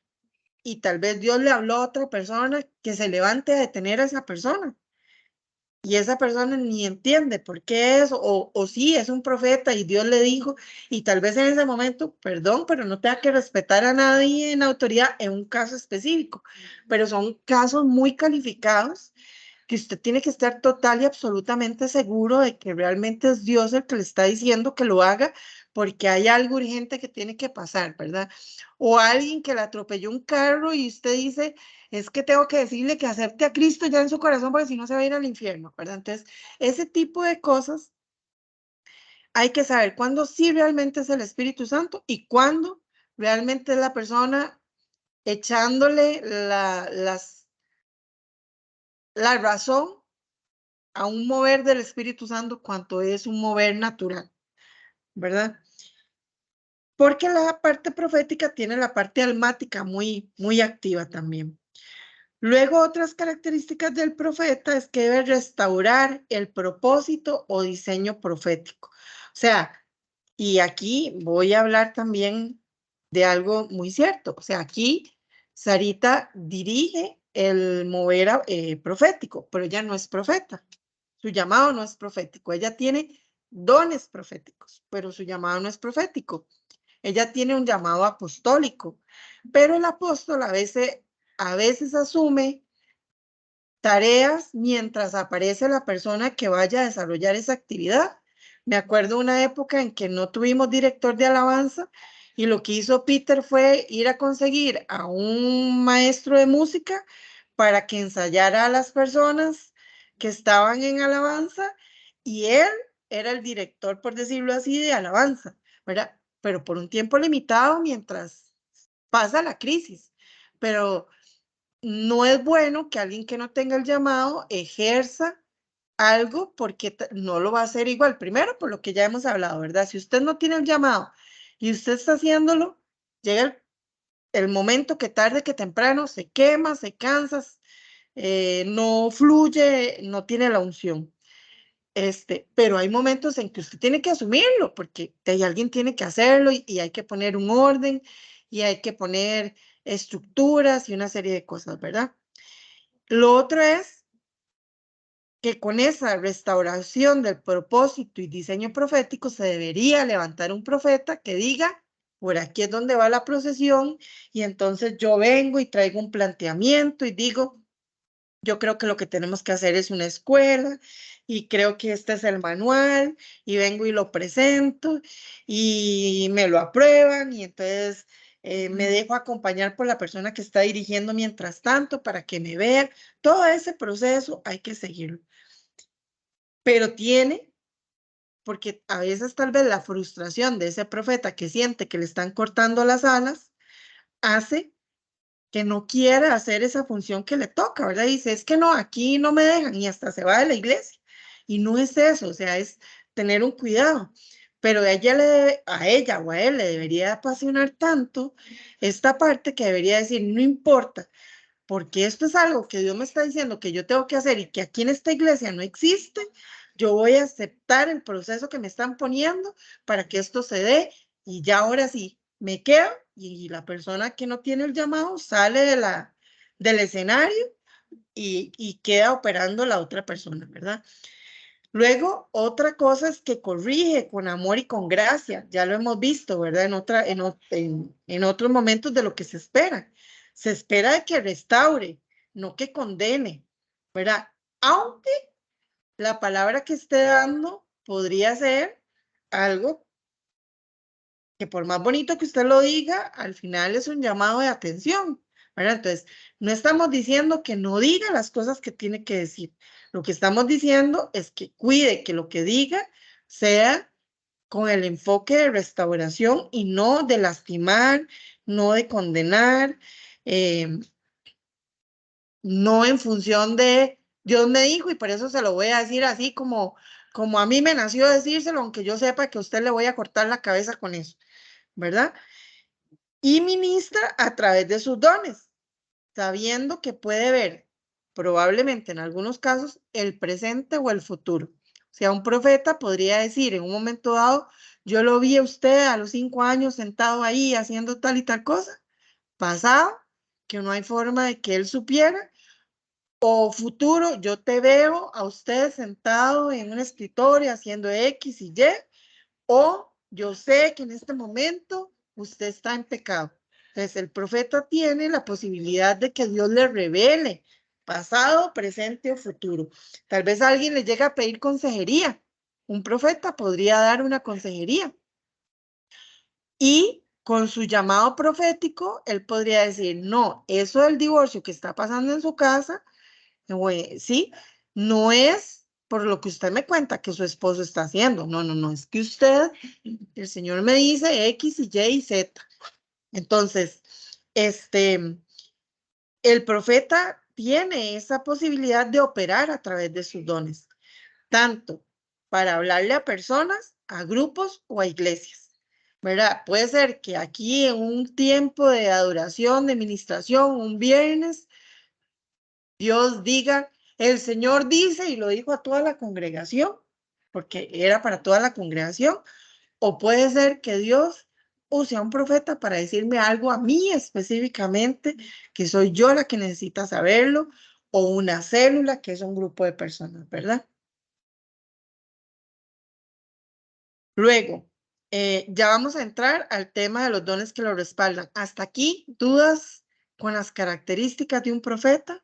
S1: Y tal vez Dios le habló a otra persona que se levante a detener a esa persona. Y esa persona ni entiende por qué es, o sí, es un profeta y Dios le dijo, y tal vez en ese momento, perdón, pero no tenga que respetar a nadie en autoridad en un caso específico, pero son casos muy calificados que usted tiene que estar total y absolutamente seguro de que realmente es Dios el que le está diciendo que lo haga porque hay algo urgente que tiene que pasar, ¿verdad? O alguien que le atropelló un carro y usted dice, es que tengo que decirle que acepte a Cristo ya en su corazón porque si no se va a ir al infierno, ¿verdad? Entonces, ese tipo de cosas hay que saber cuándo sí realmente es el Espíritu Santo y cuándo realmente es la persona echándole la razón a un mover del Espíritu Santo cuanto es un mover natural, ¿verdad? Porque la parte profética tiene la parte almática muy activa también. Luego, otras características del profeta es que debe restaurar el propósito o diseño profético. O sea, y aquí voy a hablar también de algo muy cierto. O sea, aquí Sarita dirige el mover profético, pero ella no es profeta. Su llamado no es profético. Ella tiene dones proféticos, pero su llamado no es profético. Ella tiene un llamado apostólico, pero el apóstol a veces asume tareas mientras aparece la persona que vaya a desarrollar esa actividad. Me acuerdo una época en que no tuvimos director de alabanza y lo que hizo Peter fue ir a conseguir a un maestro de música para que ensayara a las personas que estaban en alabanza y él era el director, por decirlo así, de alabanza, ¿verdad? Pero por un tiempo limitado mientras pasa la crisis. Pero no es bueno que alguien que no tenga el llamado ejerza algo porque no lo va a hacer igual. Primero, por lo que ya hemos hablado, ¿verdad? Si usted no tiene el llamado y usted está haciéndolo, llega el momento que tarde que temprano se quema, se cansa, no fluye, no tiene la unción. Pero hay momentos en que usted tiene que asumirlo porque alguien tiene que hacerlo y hay que poner un orden y hay que poner estructuras y una serie de cosas, ¿verdad? Lo otro es que con esa restauración del propósito y diseño profético se debería levantar un profeta que diga, por aquí es donde va la procesión y entonces yo vengo y traigo un planteamiento y digo, yo creo que lo que tenemos que hacer es una escuela y creo que este es el manual y vengo y lo presento y me lo aprueban y entonces me dejo acompañar por la persona que está dirigiendo mientras tanto para que me vea. Todo ese proceso hay que seguirlo. Pero porque a veces tal vez la frustración de ese profeta que siente que le están cortando las alas hace que no quiera hacer esa función que le toca, ¿verdad? Dice, es que no, aquí no me dejan y hasta se va de la iglesia. Y no es eso, o sea, es tener un cuidado. Pero a ella o a él le debería apasionar tanto esta parte que debería decir, no importa, porque esto es algo que Dios me está diciendo que yo tengo que hacer y que aquí en esta iglesia no existe, yo voy a aceptar el proceso que me están poniendo para que esto se dé y ya ahora sí, me quedo y la persona que no tiene el llamado sale del escenario y queda operando la otra persona, ¿verdad? Luego, otra cosa es que corrige con amor y con gracia. Ya lo hemos visto, ¿verdad? En otros momentos de lo que se espera. Se espera de que restaure, no que condene, ¿verdad? Aunque la palabra que esté dando podría ser algo que por más bonito que usted lo diga, al final es un llamado de atención, ¿verdad? Entonces, no estamos diciendo que no diga las cosas que tiene que decir. Lo que estamos diciendo es que cuide que lo que diga sea con el enfoque de restauración y no de lastimar, no de condenar, no en función de Dios me dijo y por eso se lo voy a decir así como a mí me nació decírselo, aunque yo sepa que a usted le voy a cortar la cabeza con eso, ¿verdad? Y ministra a través de sus dones, sabiendo que puede ver probablemente en algunos casos el presente o el futuro. O sea, un profeta podría decir en un momento dado, yo lo vi a usted a los 5 años sentado ahí haciendo tal y tal cosa, pasado, que no hay forma de que él supiera, o futuro, yo te veo a usted sentado en un escritorio haciendo X y Y, o yo sé que en este momento usted está en pecado. Entonces, el profeta tiene la posibilidad de que Dios le revele pasado, presente o futuro. Tal vez alguien le llegue a pedir consejería. Un profeta podría dar una consejería. Y con su llamado profético, él podría decir, no, eso del divorcio que está pasando en su casa, sí, no es por lo que usted me cuenta que su esposo está haciendo. No, no, no, es que usted, el Señor me dice X y Y y Z. Entonces, el profeta tiene esa posibilidad de operar a través de sus dones, tanto para hablarle a personas, a grupos o a iglesias, ¿verdad? Puede ser que aquí en un tiempo de adoración, de ministración, un viernes, Dios diga, el Señor dice y lo dijo a toda la congregación, porque era para toda la congregación, o puede ser que Dios use a un profeta para decirme algo a mí específicamente, que soy yo la que necesita saberlo, o una célula, que es un grupo de personas, ¿verdad? Luego, ya vamos a entrar al tema de los dones que lo respaldan. Hasta aquí, ¿dudas con las características de un profeta?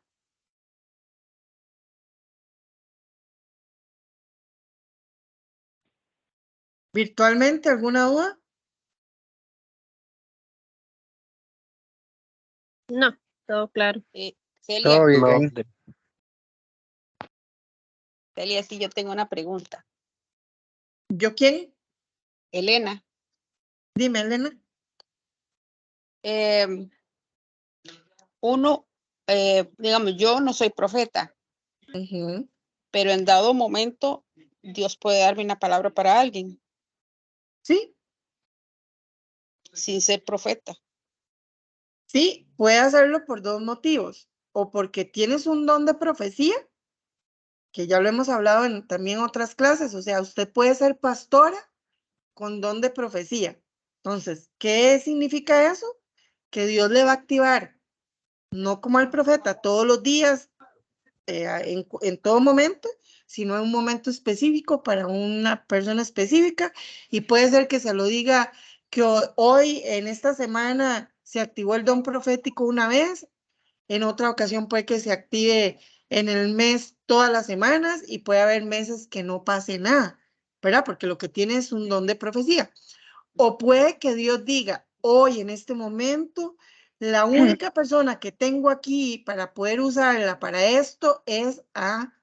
S1: ¿Virtualmente alguna duda?
S7: No, todo claro.
S4: Celia,
S5: No,
S8: bien.
S4: Celia, sí, yo tengo una pregunta.
S1: ¿Yo quién?
S4: Elena,
S1: Dime, Elena.
S4: digamos, yo no soy profeta,
S1: Ujú.
S4: pero en dado momento Dios puede darme una palabra para alguien
S1: Sí,
S4: sin ser profeta.
S1: sí, puede hacerlo por dos motivos. O porque tienes un don de profecía, que ya lo hemos hablado en también otras clases. O sea, usted puede ser pastora con don de profecía. Entonces, ¿qué significa eso? Que Dios le va a activar, no como al profeta todos los días, en todo momento, sino en un momento específico para una persona específica. Y puede ser que se lo diga que hoy, en esta semana, se activó el don profético una vez, en otra ocasión puede que se active en el mes todas las semanas y puede haber meses que no pase nada, ¿verdad? Porque lo que tiene es un don de profecía. O puede que Dios diga, hoy en este momento, la única persona que tengo aquí para poder usarla para esto es a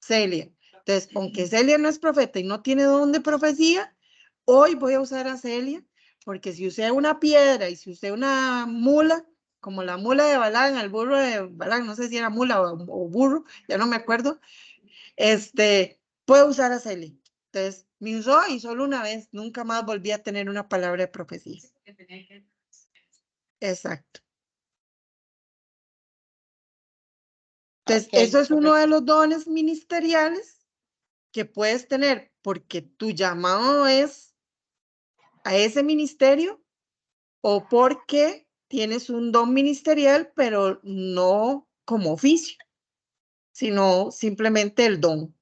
S1: Celia. Entonces, aunque Celia no es profeta y no tiene don de profecía, hoy voy a usar a Celia, porque si usé una piedra y si usé una mula, como la mula de Balán, el burro de Balán, no sé si era mula o burro, ya no me acuerdo, puedo usar a Celia. Entonces, me usó y solo una vez, nunca más volví a tener una palabra de profecía. Exacto. Entonces,
S4: Ok,
S1: eso es uno de los dones ministeriales que puedes tener, porque tu llamado es a ese ministerio o porque tienes un don ministerial, pero no como oficio, sino simplemente el don.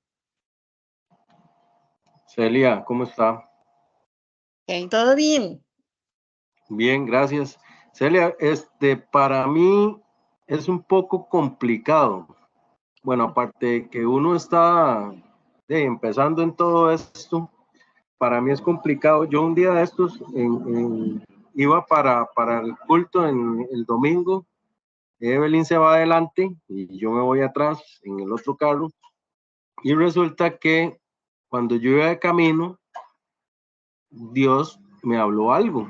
S8: Celia, ¿cómo está?
S1: ¿Todo bien?
S8: Bien, gracias. Celia, para mí es un poco complicado. Bueno, aparte de que uno está empezando en todo esto, para mí es complicado. Yo un día de estos iba para el culto en el domingo. Evelyn se va adelante y yo me voy atrás en el otro carro. Y resulta que cuando yo iba de camino, Dios me habló algo,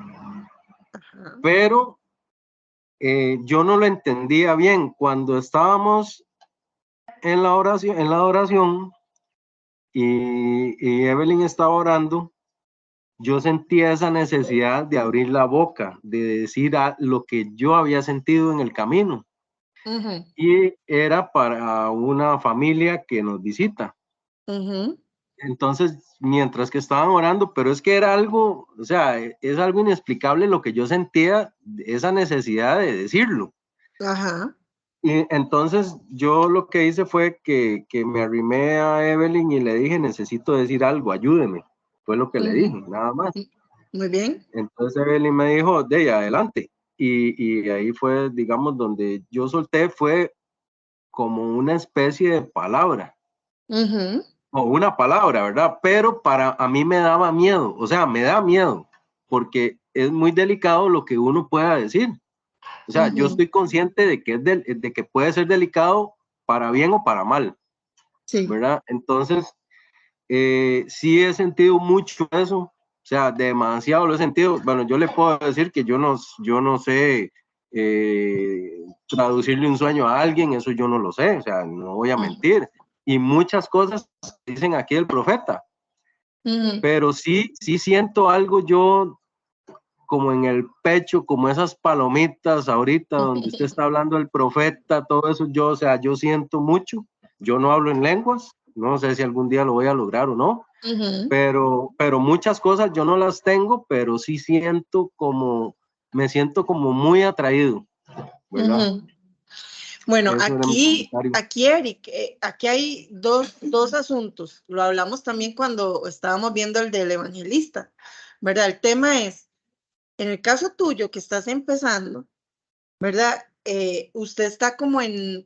S1: Ajá.
S8: pero yo no lo entendía bien. Cuando estábamos en la oración y Evelyn estaba orando, yo sentía esa necesidad de abrir la boca, de decir lo que yo había sentido en el camino.
S1: Uh-huh.
S8: Y era para una familia que nos visita.
S1: Uh-huh.
S8: Entonces, mientras que estaban orando, pero es que era algo, o sea, es algo inexplicable lo que yo sentía, esa necesidad de decirlo.
S1: Ajá.
S8: Y entonces yo lo que hice fue que me arrimé a Evelyn y le dije, necesito decir algo, ayúdeme. Fue lo que le dije, nada más.
S1: Muy bien.
S8: Entonces Evelyn me dijo, de ahí, adelante. Y ahí fue, digamos, donde yo solté, fue como una especie de palabra.
S1: Uh-huh.
S8: O una palabra, ¿verdad? Pero a mí me daba miedo, o sea, me da miedo, porque es muy delicado lo que uno pueda decir. O sea, yo
S1: Uh-huh.
S8: estoy consciente de que, de que puede ser delicado para bien o para mal,
S1: Sí.
S8: ¿verdad? Entonces, sí he sentido mucho eso, o sea, demasiado lo he sentido. Bueno, yo le puedo decir que yo no sé traducirle un sueño a alguien, eso yo no lo sé, o sea, no voy a mentir. Y muchas cosas dicen aquí el profeta,
S1: Uh-huh.
S8: pero sí siento algo yo como en el pecho, como esas palomitas ahorita donde usted está hablando del profeta, todo eso, o sea, yo siento mucho. Yo no hablo en lenguas, no sé si algún día lo voy a lograr o no,
S1: Uh-huh.
S8: pero muchas cosas yo no las tengo, pero sí me siento como muy atraído, ¿verdad?
S1: Uh-huh. Bueno,
S8: Eso era mi comentario.
S1: Eric, aquí hay dos asuntos. Lo hablamos también cuando estábamos viendo el del evangelista, ¿verdad? El tema es, en el caso tuyo que estás empezando, ¿verdad? Usted está como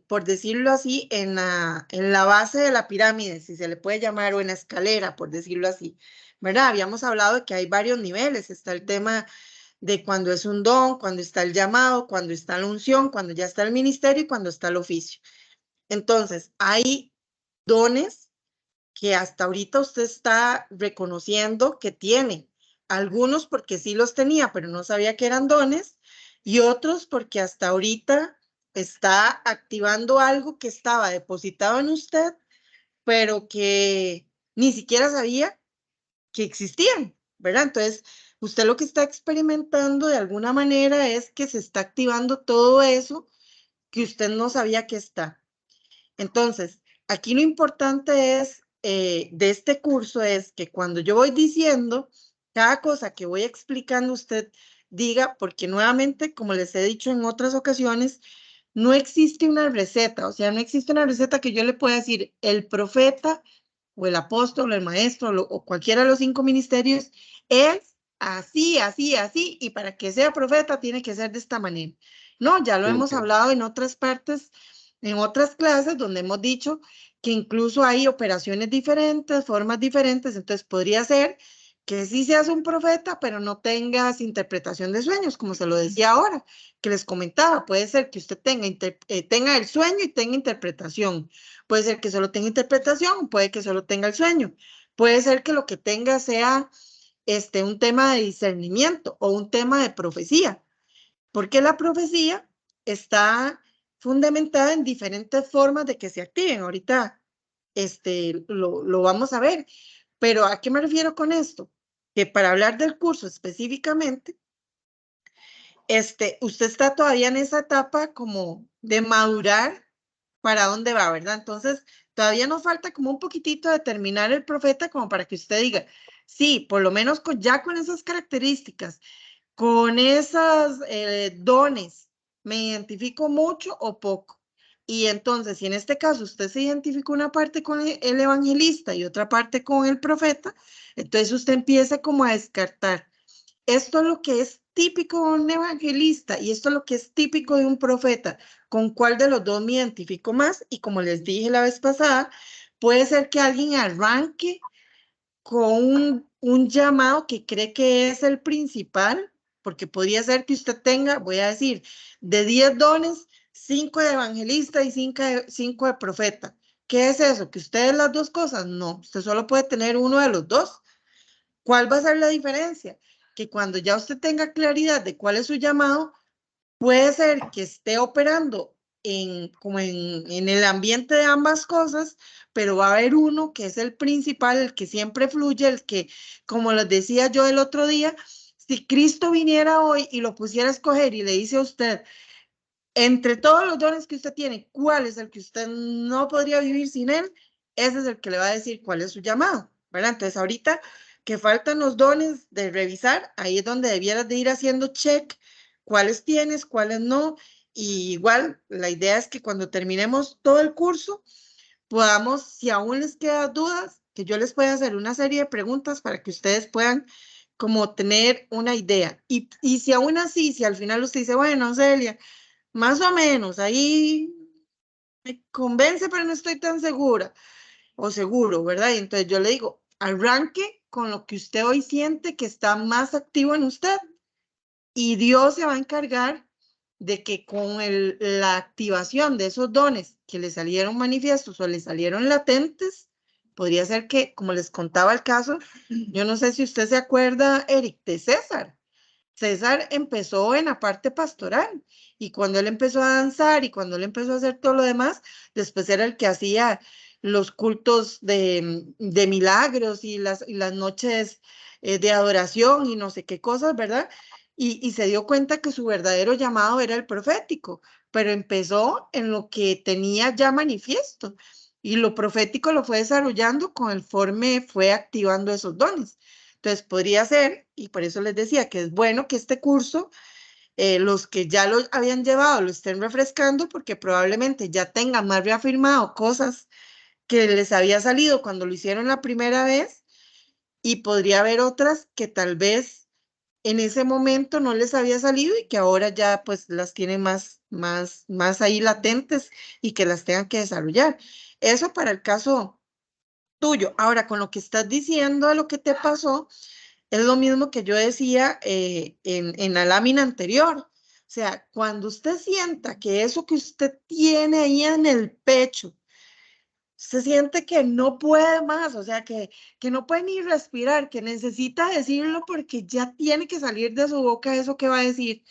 S1: por decirlo así, en la base de la pirámide, si se le puede llamar, o en la escalera, por decirlo así, ¿verdad? Habíamos hablado de que hay varios niveles. Está el tema de cuando es un don, cuando está el llamado, cuando está la unción, cuando ya está el ministerio y cuando está el oficio. Entonces, hay dones que hasta ahorita usted está reconociendo que tiene. Algunos porque sí los tenía, pero no sabía que eran dones, y otros porque hasta ahorita está activando algo que estaba depositado en usted, pero que ni siquiera sabía que existían, ¿verdad? Entonces, usted lo que está experimentando de alguna manera es que se está activando todo eso que usted no sabía que está. Entonces, aquí lo importante es de este curso es que cuando yo voy diciendo cada cosa que voy explicando, usted diga, porque nuevamente, como les he dicho en otras ocasiones, no existe una receta, o sea, no existe una receta que yo le pueda decir, el profeta o el apóstol o el maestro o cualquiera de los 5 ministerios es así, así, así, y para que sea profeta tiene que ser de esta manera. No, ya lo hemos hablado en otras partes en otras clases donde hemos dicho que incluso hay operaciones diferentes, formas diferentes, entonces podría ser que sí seas un profeta, pero no tengas interpretación de sueños, como se lo decía ahora, que les comentaba. Puede ser que usted tenga el sueño y tenga interpretación. Puede ser que solo tenga interpretación, puede que solo tenga el sueño. Puede ser que lo que tenga sea un tema de discernimiento o un tema de profecía, porque la profecía está fundamentada en diferentes formas de que se activen. Ahorita lo vamos a ver. Pero ¿a qué me refiero con esto? Que para hablar del curso específicamente, usted está todavía en esa etapa como de madurar para dónde va, ¿verdad? Entonces, todavía nos falta como un poquitito de terminar el profeta como para que usted diga, sí, por lo menos ya con esas características, con esos dones, me identifico mucho o poco. Y entonces, si en este caso usted se identifica una parte con el evangelista y otra parte con el profeta, entonces usted empieza como a descartar. Esto es lo que es típico de un evangelista y esto es lo que es típico de un profeta. ¿Con cuál de los dos me identifico más? Y como les dije la vez pasada, puede ser que alguien arranque con un llamado que cree que es el principal, porque podría ser que usted tenga, voy a decir, de 10 dones, 5 de evangelista y 5 de profeta. ¿Qué es eso? ¿Que usted es las dos cosas? No, usted solo puede tener uno de los dos. ¿Cuál va a ser la diferencia? Que cuando ya usted tenga claridad de cuál es su llamado, puede ser que esté operando como en el ambiente de ambas cosas, pero va a haber uno que es el principal, el que siempre fluye, el que, como les decía yo el otro día, si Cristo viniera hoy y lo pusiera a escoger y le dice a usted, entre todos los dones que usted tiene, ¿cuál es el que usted no podría vivir sin él? Ese es el que le va a decir cuál es su llamado, ¿verdad? Entonces ahorita que faltan los dones de revisar, ahí es donde debieras de ir haciendo check, cuáles tienes, cuáles no, y igual la idea es que cuando terminemos todo el curso, podamos, si aún les quedan dudas, que yo les pueda hacer una serie de preguntas para que ustedes puedan como tener una idea. Y si aún así, si al final usted dice, bueno, Celia, más o menos, ahí me convence, pero no estoy tan segura o seguro, ¿verdad? Y entonces yo le digo, arranque con lo que usted hoy siente que está más activo en usted y Dios se va a encargar de que con la activación de esos dones que le salieron manifiestos o le salieron latentes, podría ser que, como les contaba el caso, yo no sé si usted se acuerda, Eric, de César. César empezó en la parte pastoral y cuando él empezó a danzar y cuando él empezó a hacer todo lo demás, después era el que hacía los cultos de milagros y las noches de adoración y no sé qué cosas, ¿verdad? Y se dio cuenta que su verdadero llamado era el profético, pero empezó en lo que tenía ya manifiesto y lo profético lo fue desarrollando conforme fue activando esos dones. Entonces, podría ser, y por eso les decía que es bueno que este curso, los que ya lo habían llevado, lo estén refrescando, porque probablemente ya tengan más reafirmado cosas que les había salido cuando lo hicieron la primera vez, y podría haber otras que tal vez en ese momento no les había salido y que ahora ya pues las tienen más ahí latentes y que las tengan que desarrollar. Eso para el caso tuyo. Ahora, con lo que estás diciendo de lo que te pasó, es lo mismo que yo decía en la lámina anterior. O sea, cuando usted sienta que eso que usted tiene ahí en el pecho, se siente que no puede más, o sea, que no puede ni respirar, que necesita decirlo porque ya tiene que salir de su boca eso que va a decir.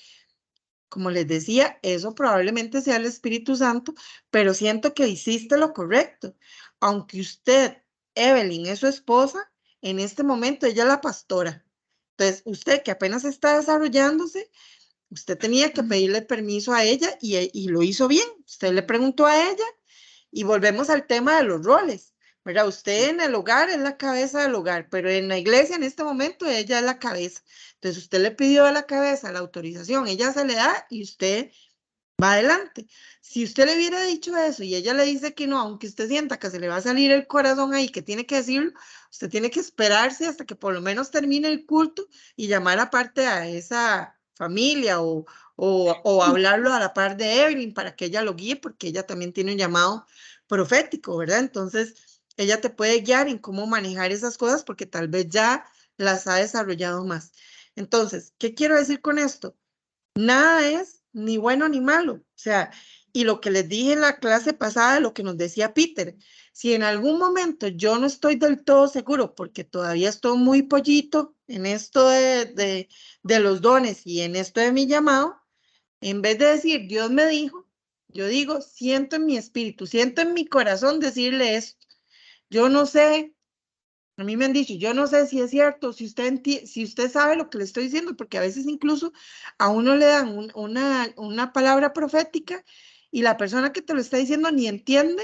S1: Como les decía, eso probablemente sea el Espíritu Santo, pero siento que hiciste lo correcto. Aunque usted, Evelyn, es su esposa, en este momento ella es la pastora. Entonces, usted que apenas está desarrollándose, usted tenía que pedirle permiso a ella y lo hizo bien. Usted le preguntó a ella y volvemos al tema de los roles, ¿verdad? Usted en el hogar es la cabeza del hogar, pero en la iglesia en este momento ella es la cabeza. Entonces usted le pidió a la cabeza la autorización, ella se le da y usted va adelante. Si usted le hubiera dicho eso y ella le dice que no, aunque usted sienta que se le va a salir el corazón ahí, que tiene que decirlo, usted tiene que esperarse hasta que por lo menos termine el culto y llamar aparte a esa familia o hablarlo a la par de Evelyn para que ella lo guíe, porque ella también tiene un llamado profético, ¿verdad? Entonces, ella te puede guiar en cómo manejar esas cosas porque tal vez ya las ha desarrollado más. Entonces, ¿qué quiero decir con esto? Nada es ni bueno ni malo. O sea, y lo que les dije en la clase pasada, lo que nos decía Peter, si en algún momento yo no estoy del todo seguro, porque todavía estoy muy pollito en esto de los dones y en esto de mi llamado, en vez de decir Dios me dijo, yo digo, siento en mi espíritu, siento en mi corazón decirle esto. Yo no sé, a mí me han dicho, yo no sé si es cierto, si usted sabe lo que le estoy diciendo, porque a veces incluso a uno le dan una palabra profética y la persona que te lo está diciendo ni entiende,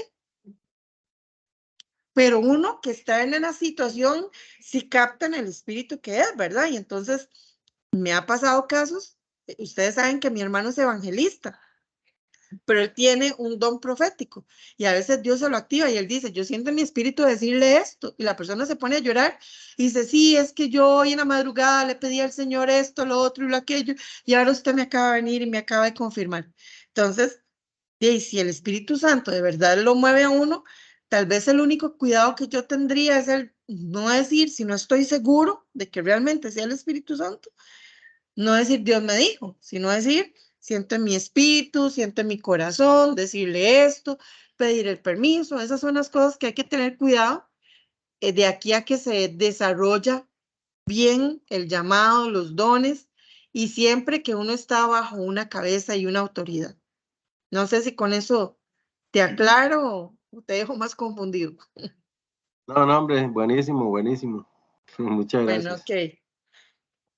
S1: pero uno que está en la situación sí capta en el espíritu que es, ¿verdad? Y entonces me ha pasado casos, ustedes saben que mi hermano es evangelista, pero él tiene un don profético y a veces Dios se lo activa y él dice, yo siento en mi espíritu decirle esto y la persona se pone a llorar y dice, sí, es que yo hoy en la madrugada le pedí al Señor esto, lo otro y lo aquello y ahora usted me acaba de venir y me acaba de confirmar. Entonces, y si el Espíritu Santo de verdad lo mueve a uno, tal vez el único cuidado que yo tendría es el no decir, si no estoy seguro de que realmente sea el Espíritu Santo, no decir Dios me dijo, sino decir siento en mi espíritu, siento en mi corazón, decirle esto, pedir el permiso. Esas son las cosas que hay que tener cuidado de aquí a que se desarrolla bien el llamado, los dones, y siempre que uno está bajo una cabeza y una autoridad. No sé si con eso te aclaro o te dejo más confundido.
S8: No, no, hombre, buenísimo, buenísimo. Muchas
S1: Bueno,
S8: gracias.
S1: ok,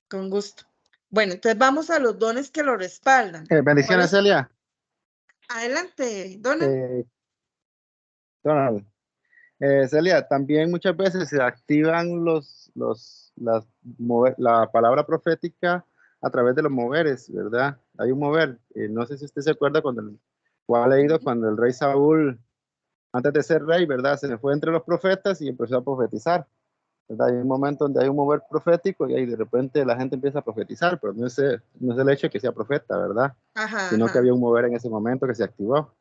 S1: con gusto. Bueno, entonces vamos a los dones que lo respaldan.
S9: Bendiciones, Celia.
S1: Adelante, Donald.
S9: Donald. Celia, también muchas veces se activan la palabra profética a través de los moveres, ¿verdad? Hay un mover. No sé si usted se acuerda o ha leído cuando el rey Saúl, antes de ser rey, ¿verdad? Se fue entre los profetas y empezó a profetizar, ¿verdad? Hay un momento donde hay un mover profético y ahí de repente la gente empieza a profetizar, pero no es el hecho de que sea profeta, ¿verdad?
S1: Ajá,
S9: Sino que
S1: ajá,
S9: había un mover en ese momento que se activó.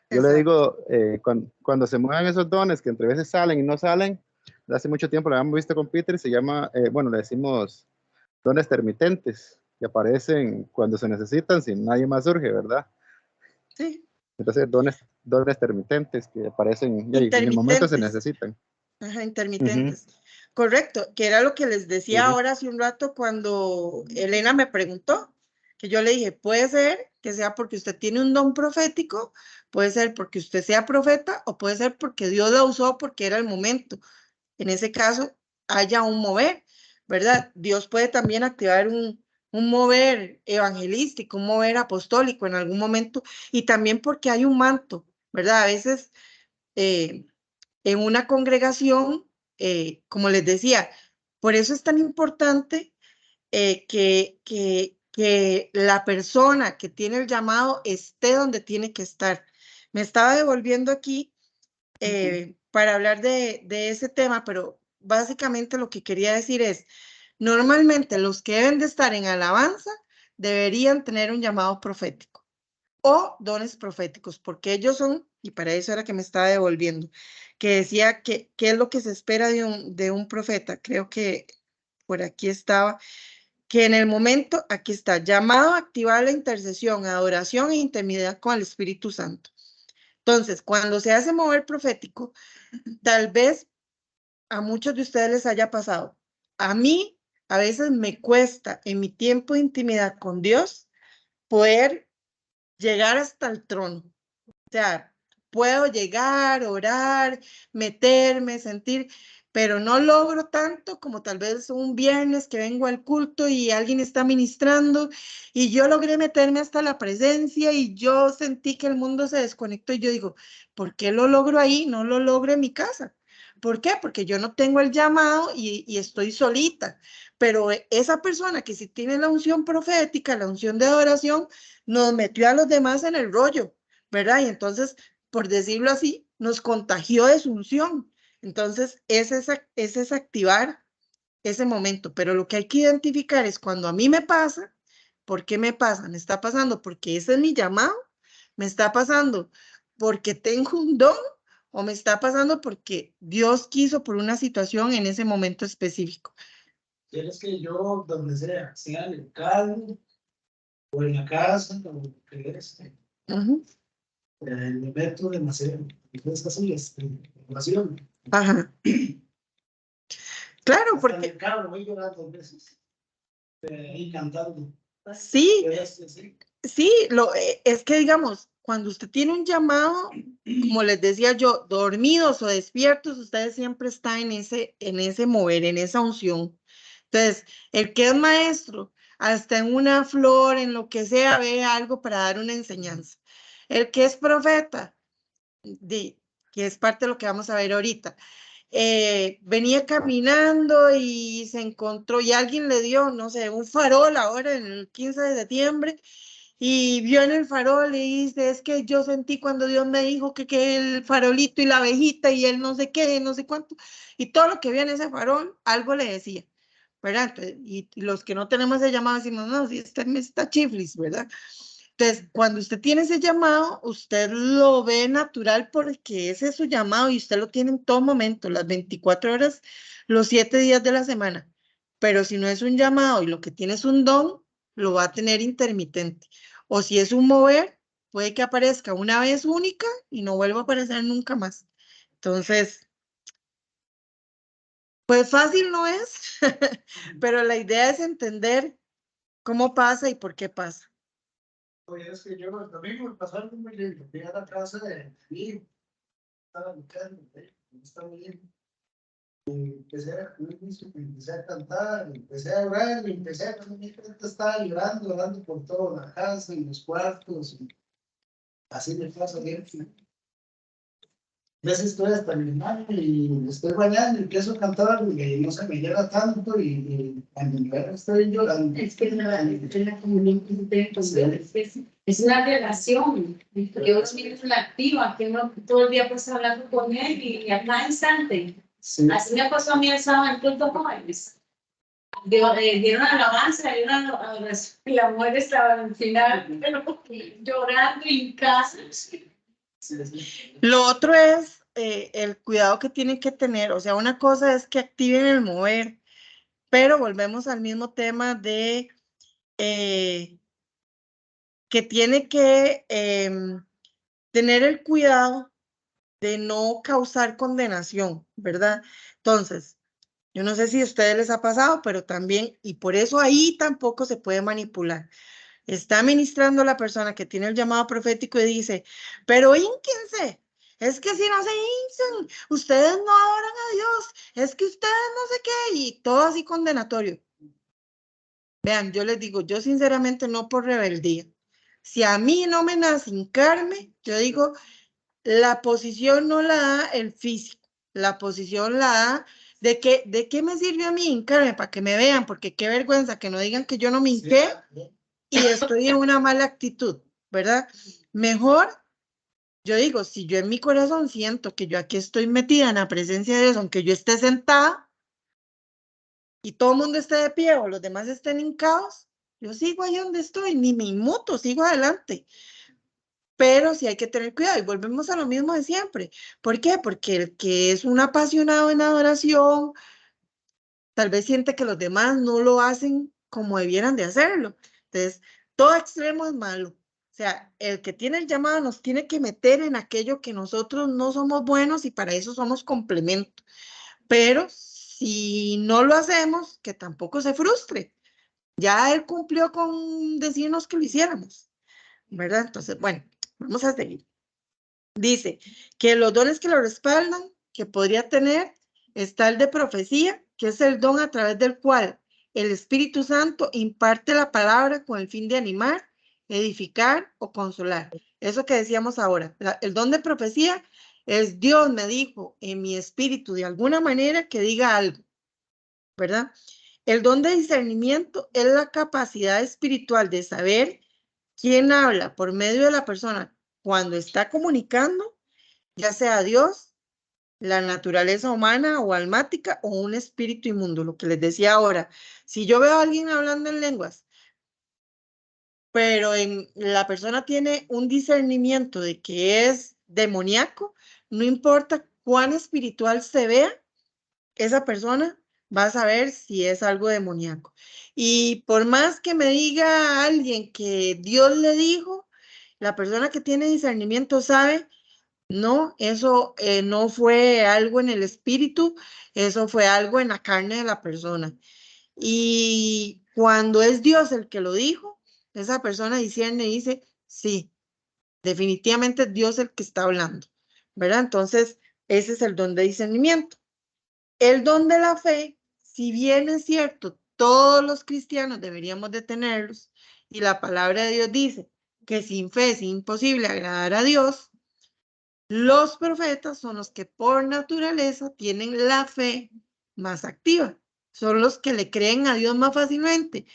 S9: Yo le
S1: exacto.
S9: digo, cuando se mueven esos dones, que entre veces salen y no salen, hace mucho tiempo lo habíamos visto con Peter, se llama, bueno, le decimos dones termitentes, que aparecen cuando se necesitan, si nadie más surge, ¿verdad?
S1: Sí,
S9: Entonces, dones termitentes que aparecen y en el momento se
S1: intermitentes.
S9: necesitan.
S1: Ajá,
S9: Ujú,
S1: intermitentes. Correcto, que era lo que les decía
S9: ujú.
S1: ahora hace un rato cuando Elena me preguntó, que yo le dije, puede ser que sea porque usted tiene un don profético, puede ser porque usted sea profeta o puede ser porque Dios la usó porque era el momento. En ese caso, haya un mover, ¿verdad? Dios puede también activar un mover evangelístico, un mover apostólico en algún momento y también porque hay un manto, ¿verdad? A veces eh, en una congregación, como les decía, por eso es tan importante que la persona que tiene el llamado esté donde tiene que estar. Me estaba devolviendo aquí para hablar de ese tema, pero básicamente lo que quería decir es, normalmente los que deben de estar en alabanza deberían tener un llamado profético o dones proféticos, porque ellos son, y para eso era que me estaba devolviendo, que decía que qué es lo que se espera de un profeta. Creo que por aquí estaba, que en el momento, aquí está, llamado a activar la intercesión, adoración e intimidad con el Espíritu Santo. Entonces, cuando se hace mover profético, tal vez a muchos de ustedes les haya pasado. A mí, a veces me cuesta en mi tiempo de intimidad con Dios poder llegar hasta el trono. O sea, puedo llegar, orar, meterme, sentir, pero no logro tanto como tal vez un viernes que vengo al culto y alguien está ministrando y yo logré meterme hasta la presencia y yo sentí que el mundo se desconectó y yo digo, ¿por qué lo logro ahí? No lo logro en mi casa. ¿Por qué? Porque yo no tengo el llamado y estoy solita. Pero esa persona que sí tiene la unción profética, la unción de adoración, nos metió a los demás en el rollo, ¿verdad? Y entonces, por decirlo así, nos contagió de su unción. Entonces, es activar ese momento, pero lo que hay que identificar es cuando a mí me pasa, ¿Por qué me pasa? Me está pasando porque ese es mi llamado, me está pasando porque tengo un don o me está pasando porque Dios quiso por una situación en ese momento específico.
S2: Quieres que yo, donde sea en el carro o en la casa, o lo que es, me meto demasiado. Es así, oración.
S1: Ajá. Claro,
S2: Hasta
S1: porque...
S2: en el carro voy llorando 2 veces. Ahí cantando.
S1: Sí,
S2: Sí.
S1: sí, es que digamos, cuando usted tiene un llamado, como les decía yo, dormidos o despiertos, ustedes siempre está en ese mover, en esa unción. Entonces, el que es maestro, hasta en una flor, en lo que sea, ve algo para dar una enseñanza. El que es profeta, que es parte de lo que vamos a ver ahorita, venía caminando y se encontró y alguien le dio, no sé, un farol ahora en el 15 de septiembre y vio en el farol y dice, es que yo sentí cuando Dios me dijo que el farolito y la abejita y el no sé qué, no sé cuánto, y todo lo que vio en ese farol, algo le decía, ¿verdad? Entonces, y los que no tenemos ese llamado decimos, no, si este me está chiflis, ¿verdad? Entonces, cuando usted tiene ese llamado, usted lo ve natural porque ese es su llamado y usted lo tiene en todo momento, las 24 horas, los 7 días de la semana. Pero si no es un llamado y lo que tiene es un don, lo va a tener intermitente. O si es un mover, puede que aparezca una vez única y no vuelva a aparecer nunca más. Entonces, pues fácil no es, pero la idea es entender cómo pasa y por qué pasa.
S2: Oye, es que yo el domingo me pasó algo muy lindo. Fui a la casa de mi hijo. Estaba luchando, está muy lindo. Empecé a cantar, empecé a orar, y empecé a estaba llorando por toda la casa y los cuartos. Y así me pasa bien. A veces estoy hasta mi hermano y estoy bañando y empiezo a cantar y no se me llega tanto y cuando me veo estoy llorando.
S3: Es que la comunión que usted es una relación que uno viene la activa, que uno todo el día pasa hablando con él y a cada instante. Sí. Así me pasó a mí el sábado en Culto Jóvenes. Dieron alabanza, dieron adoración, y la mujer estaba al final, pero llorando en casa.
S1: Lo otro es el cuidado que tienen que tener, o sea, una cosa es que activen el mover, pero volvemos al mismo tema de que tiene que tener el cuidado de no causar condenación, ¿verdad? Entonces, yo no sé si a ustedes les ha pasado, pero también, y por eso ahí tampoco se puede manipular. Está ministrando la persona que tiene el llamado profético y dice, pero ínquense, es que si no se hincen, ustedes no adoran a Dios, es que ustedes no sé qué, y todo así condenatorio. Vean, yo les digo, yo sinceramente no por rebeldía. Si a mí no me nace hincarme, yo digo, la posición no la da el físico, la posición la da de qué me sirve a mí hincarme para que me vean, porque qué vergüenza que no digan que yo no me hinqué y estoy en una mala actitud, ¿verdad? Mejor, yo digo, si yo en mi corazón siento que yo aquí estoy metida en la presencia de Dios, aunque yo esté sentada y todo el mundo esté de pie o los demás estén hincados, yo sigo ahí donde estoy, ni me inmuto, sigo adelante. Pero sí hay que tener cuidado y volvemos a lo mismo de siempre. ¿Por qué? Porque el que es un apasionado en adoración, tal vez siente que los demás no lo hacen como debieran de hacerlo. Entonces, todo extremo es malo. O sea, el que tiene el llamado nos tiene que meter en aquello que nosotros no somos buenos y para eso somos complemento. Pero si no lo hacemos, que tampoco se frustre. Ya él cumplió con decirnos que lo hiciéramos, ¿verdad? Entonces, bueno, vamos a seguir. Dice que los dones que lo respaldan, que podría tener, está el de profecía, que es el don a través del cual el Espíritu Santo imparte la palabra con el fin de animar, edificar o consolar. Eso que decíamos ahora, el don de profecía es Dios me dijo en mi espíritu de alguna manera que diga algo, ¿verdad? El don de discernimiento es la capacidad espiritual de saber quién habla por medio de la persona cuando está comunicando, ya sea Dios, la naturaleza humana o almática o un espíritu inmundo, lo que les decía ahora. Si yo veo a alguien hablando en lenguas, pero la persona tiene un discernimiento de que es demoníaco, no importa cuán espiritual se vea, esa persona va a saber si es algo demoníaco. Y por más que me diga alguien que Dios le dijo, la persona que tiene discernimiento sabe, no, eso no fue algo en el espíritu, eso fue algo en la carne de la persona. Y cuando es Dios el que lo dijo, esa persona discierne y dice, sí, definitivamente es Dios el que está hablando, ¿verdad? Entonces, ese es el don de discernimiento. El don de la fe, si bien es cierto, todos los cristianos deberíamos de tenerlos, y la palabra de Dios dice que sin fe es imposible agradar a Dios, los profetas son los que por naturaleza tienen la fe más activa, son los que le creen a Dios más fácilmente.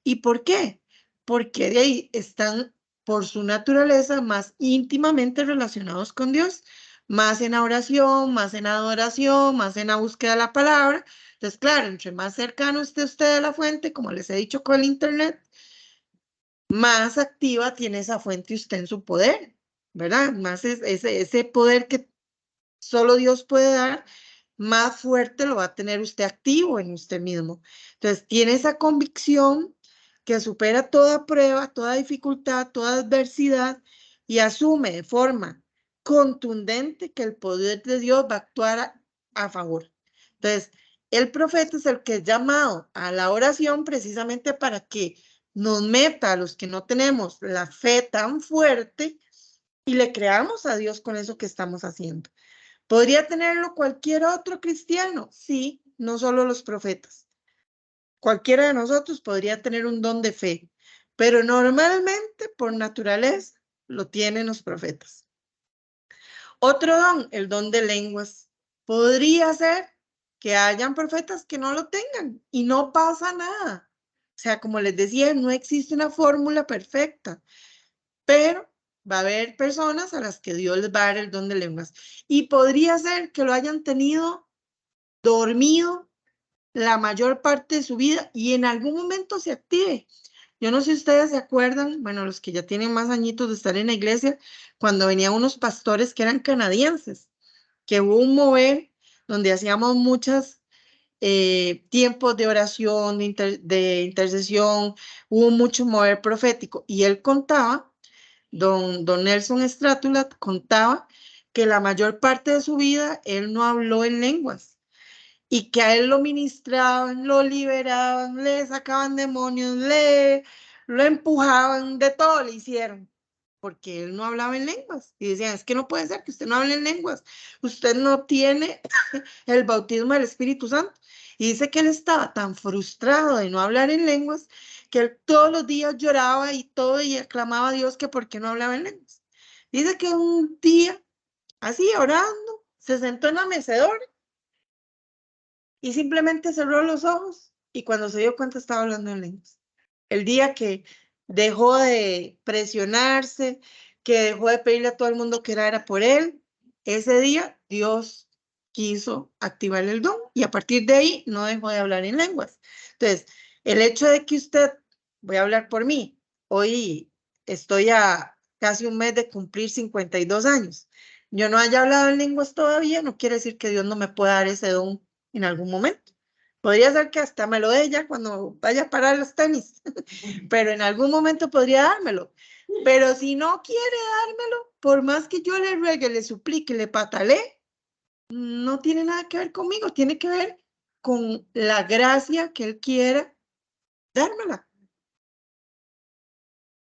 S1: ¿Y por qué? Porque de ahí están por su naturaleza más íntimamente relacionados con Dios, más en la oración, más en adoración, más en la búsqueda de la palabra. Entonces, claro, entre más cercano esté usted a la fuente, como les he dicho con el internet, más activa tiene esa fuente usted en su poder, ¿verdad? Más ese poder que solo Dios puede dar, más fuerte lo va a tener usted activo en usted mismo. Entonces, tiene esa convicción que supera toda prueba, toda dificultad, toda adversidad y asume de forma contundente que el poder de Dios va a actuar a favor. Entonces, el profeta es el que es llamado a la oración precisamente para que nos meta a los que no tenemos la fe tan fuerte y le creamos a Dios con eso que estamos haciendo. ¿Podría tenerlo cualquier otro cristiano? Sí, no solo los profetas. Cualquiera de nosotros podría tener un don de fe, pero normalmente por naturaleza lo tienen los profetas. Otro don, el don de lenguas. Podría ser que hayan profetas que no lo tengan y no pasa nada. O sea, como les decía, no existe una fórmula perfecta, pero va a haber personas a las que Dios les va a dar el don de lenguas. Y podría ser que lo hayan tenido dormido la mayor parte de su vida y en algún momento se active. Yo no sé si ustedes se acuerdan, bueno, los que ya tienen más añitos de estar en la iglesia, cuando venían unos pastores que eran canadienses, que hubo un mover donde hacíamos muchos tiempos de oración, de intercesión, hubo mucho mover profético y él contaba, don Nelson Strátula contaba que la mayor parte de su vida él no habló en lenguas y que a él lo ministraban, lo liberaban, le sacaban demonios, lo empujaban, de todo le hicieron, porque él no hablaba en lenguas. Y decían, es que no puede ser que usted no hable en lenguas, usted no tiene el bautismo del Espíritu Santo. Y dice que él estaba tan frustrado de no hablar en lenguas, que él todos los días lloraba y todo y aclamaba a Dios que por qué no hablaba en lenguas. Dice que un día, así orando, se sentó en la mecedora y simplemente cerró los ojos y cuando se dio cuenta estaba hablando en lenguas. El día que dejó de presionarse, que dejó de pedirle a todo el mundo que era por él, ese día Dios quiso activar el don y a partir de ahí no dejó de hablar en lenguas. Entonces, el hecho de que usted, voy a hablar por mí, hoy estoy a casi un mes de cumplir 52 años, yo no haya hablado en lenguas todavía, no quiere decir que Dios no me pueda dar ese don en algún momento. Podría ser que hasta me lo dé ya cuando vaya a parar los tenis, pero en algún momento podría dármelo. Pero si no quiere dármelo, por más que yo le ruegue, le suplique, le patalee, no tiene nada que ver conmigo, tiene que ver con la gracia que él quiera dármela.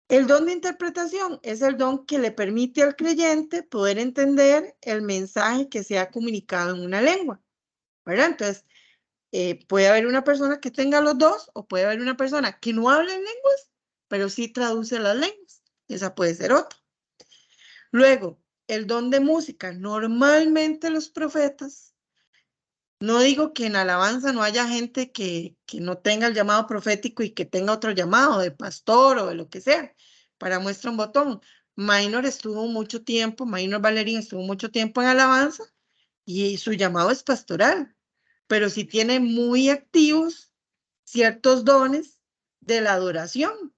S1: El don de interpretación es el don que le permite al creyente poder entender el mensaje que se ha comunicado en una lengua, ¿verdad? Entonces, puede haber una persona que tenga los dos o puede haber una persona que no hable en lenguas, pero sí traduce las lenguas. Esa puede ser otra. Luego, el don de música. Normalmente los profetas, no digo que en alabanza no haya gente que no tenga el llamado profético y que tenga otro llamado de pastor o de lo que sea. Para muestra un botón. Minor estuvo mucho tiempo, Minor Valerín estuvo mucho tiempo en alabanza y su llamado es pastoral, pero sí tiene muy activos ciertos dones de la adoración.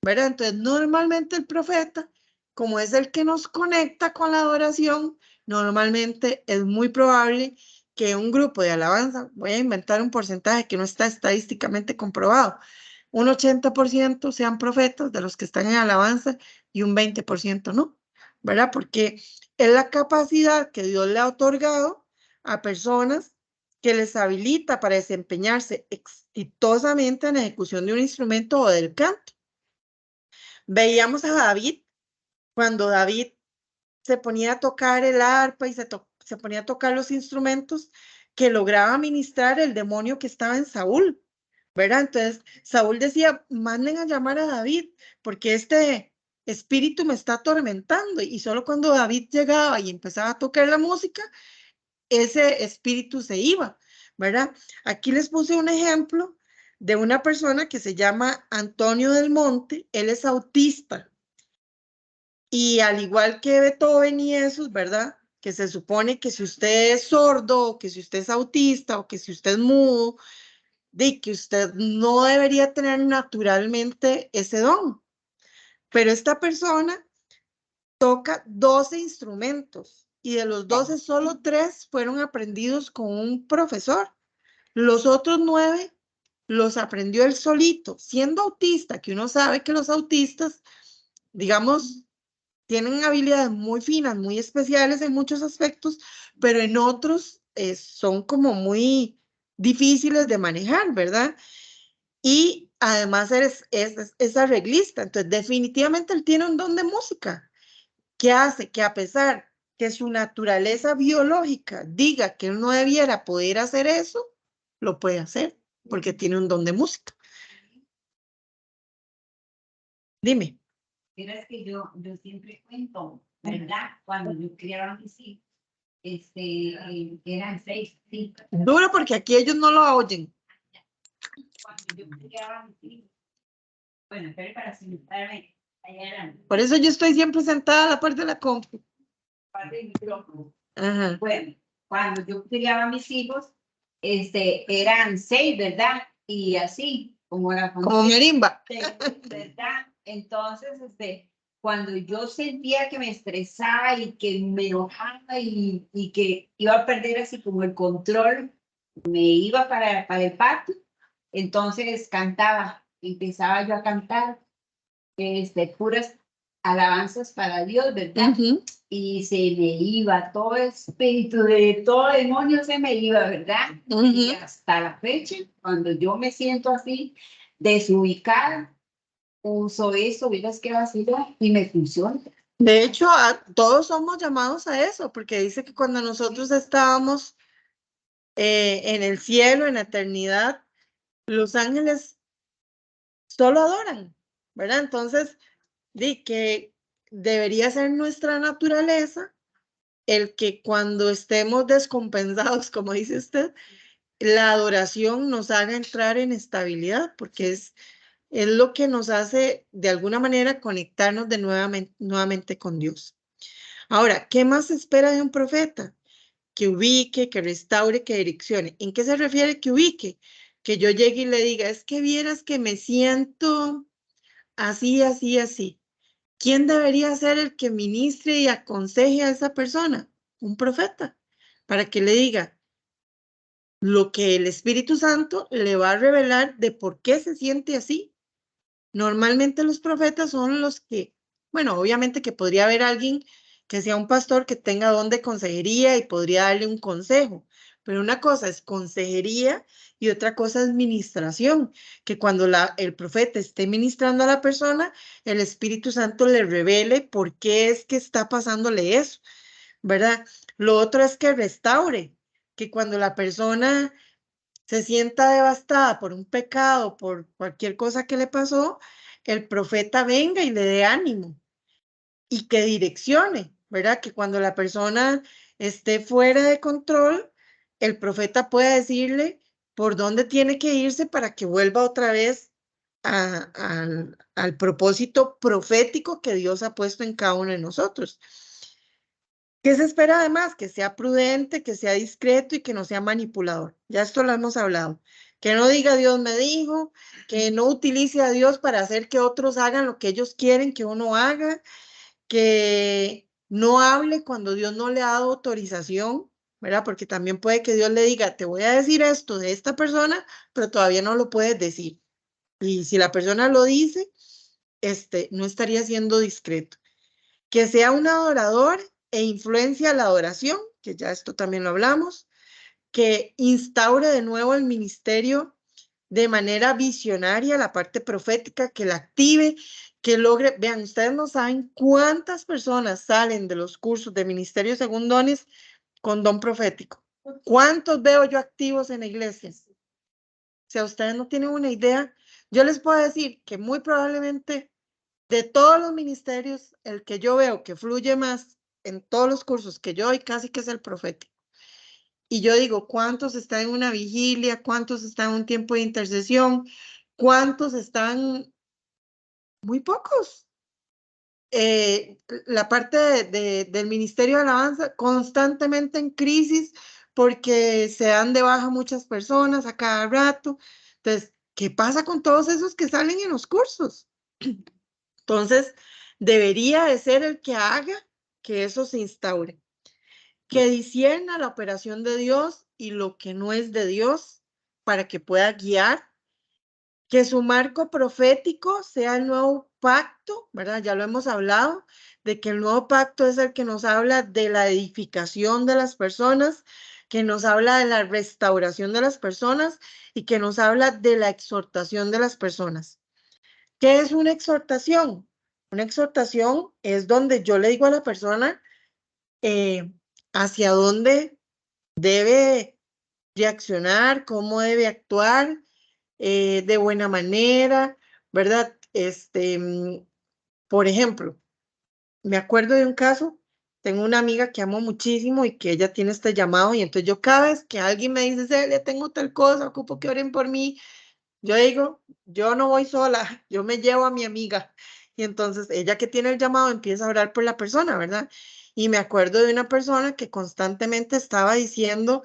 S1: ¿verdad? Entonces, normalmente el profeta, como es el que nos conecta con la adoración, normalmente es muy probable que un grupo de alabanza, voy a inventar un porcentaje que no está estadísticamente comprobado, un 80% sean profetas de los que están en alabanza y un 20% no, ¿verdad? Porque es la capacidad que Dios le ha otorgado a personas que les habilita para desempeñarse exitosamente en la ejecución de un instrumento o del canto. Veíamos a David, cuando David se ponía a tocar el arpa y se ponía a tocar los instrumentos que lograba ministrar el demonio que estaba en Saúl, ¿verdad? Entonces, Saúl decía, manden a llamar a David, porque este espíritu me está atormentando. Y solo cuando David llegaba y empezaba a tocar la música, ese espíritu se iba, ¿verdad? Aquí les puse un ejemplo de una persona que se llama Antonio del Monte. Él es autista. Y al igual que Beethoven y esos, ¿verdad? Que se supone que si usted es sordo, o que si usted es autista, o que si usted es mudo, de que usted no debería tener naturalmente ese don. Pero esta persona toca 12 instrumentos y de los 12 solo 3 fueron aprendidos con un profesor. Los otros 9 los aprendió él solito, siendo autista, que uno sabe que los autistas, digamos, tienen habilidades muy finas, muy especiales en muchos aspectos, pero en otros son como muy difíciles de manejar, ¿verdad? Y además es arreglista, entonces definitivamente él tiene un don de música, que hace que a pesar que su naturaleza biológica diga que él no debiera poder hacer eso, lo puede hacer, porque tiene un don de música. Dime.
S3: Mira, es que yo siempre cuento, ¿verdad? Cuando yo criaba a mis hijos, eran 6, sí.
S1: Duro porque aquí ellos no lo oyen.
S3: Cuando yo criaba a mis hijos, bueno, pero para sentarme, allá eran.
S1: Por eso yo estoy siempre sentada a la parte de la compu.
S3: Parte del micrófono.
S1: Ajá.
S3: Bueno, cuando yo criaba a mis hijos, eran 6, ¿verdad? Y así, como la
S1: Como marimba.
S3: ¿verdad? Entonces, cuando yo sentía que me estresaba y que me enojaba y que iba a perder así como el control, me iba para el patio, entonces cantaba, empezaba yo a cantar puras alabanzas para Dios, ¿verdad?
S1: Uh-huh.
S3: Y se me iba todo espíritu de todo demonio, se me iba, ¿verdad?
S1: Uh-huh.
S3: Y hasta la fecha, cuando yo me siento así, desubicada, uso eso, verás que vacila y me funciona.
S1: De hecho, todos somos llamados a eso, porque dice que cuando nosotros estábamos en el cielo, en la eternidad, los ángeles solo adoran, ¿verdad? Entonces, di que debería ser nuestra naturaleza el que cuando estemos descompensados, como dice usted, la adoración nos haga entrar en estabilidad, porque es lo que nos hace de alguna manera conectarnos de nuevamente con Dios. Ahora, ¿qué más se espera de un profeta? Que ubique, que restaure, que direccione. ¿En qué se refiere que ubique? Que yo llegue y le diga, es que vieras que me siento así, así, así. ¿Quién debería ser el que ministre y aconseje a esa persona? Un profeta, para que le diga lo que el Espíritu Santo le va a revelar de por qué se siente así. Normalmente los profetas son los que, bueno, obviamente que podría haber alguien que sea un pastor que tenga don de consejería y podría darle un consejo, pero una cosa es consejería y otra cosa es ministración, que cuando el profeta esté ministrando a la persona, el Espíritu Santo le revele por qué es que está pasándole eso, ¿verdad? Lo otro es que restaure, que cuando la persona se sienta devastada por un pecado, por cualquier cosa que le pasó, el profeta venga y le dé ánimo y que direccione, ¿verdad? Que cuando la persona esté fuera de control, el profeta pueda decirle por dónde tiene que irse para que vuelva otra vez al propósito profético que Dios ha puesto en cada uno de nosotros. ¿Qué se espera además? Que sea prudente, que sea discreto y que no sea manipulador. Ya esto lo hemos hablado. que no diga Dios me dijo, que no utilice a Dios para hacer que otros hagan lo que ellos quieren que uno haga, que no hable cuando Dios no le ha dado autorización, ¿verdad? Porque también puede que Dios le diga, te voy a decir esto de esta persona, pero todavía no lo puedes decir. Y si la persona lo dice, no estaría siendo discreto. Que sea un adorador e influencia la adoración, que ya esto también lo hablamos, que instaure de nuevo el ministerio de manera visionaria, la parte profética, que la active, que logre, vean, ustedes no saben cuántas personas salen de los cursos de ministerio según dones con don profético. ¿Cuántos veo yo activos en la iglesia? O sea, ustedes no tienen una idea. Yo les puedo decir que muy probablemente de todos los ministerios, el que yo veo que fluye más en todos los cursos que yo doy casi que es el profético. Y yo digo, ¿cuántos están en una vigilia? ¿Cuántos están en un tiempo de intercesión? ¿Cuántos están? Muy pocos. La parte del Ministerio de Alabanza constantemente en crisis porque se dan de baja muchas personas a cada rato. Entonces, ¿qué pasa con todos esos que salen en los cursos? Entonces, debería de ser el que haga que eso se instaure, que discierna la operación de Dios y lo que no es de Dios para que pueda guiar, que su marco profético sea el nuevo pacto, ¿verdad? Ya lo hemos hablado, de que el nuevo pacto es el que nos habla de la edificación de las personas, que nos habla de la restauración de las personas y que nos habla de la exhortación de las personas. ¿Qué es una exhortación? Una exhortación es donde yo le digo a la persona hacia dónde debe reaccionar, cómo debe actuar de buena manera, ¿verdad? Por ejemplo, me acuerdo de un caso, tengo una amiga que amo muchísimo y que ella tiene este llamado y entonces yo cada vez que alguien me dice, Celia, tengo tal cosa, ocupo que oren por mí, yo digo, yo no voy sola, yo me llevo a mi amiga. Y entonces ella que tiene el llamado empieza a orar por la persona, ¿verdad? Y me acuerdo de una persona que constantemente estaba diciendo,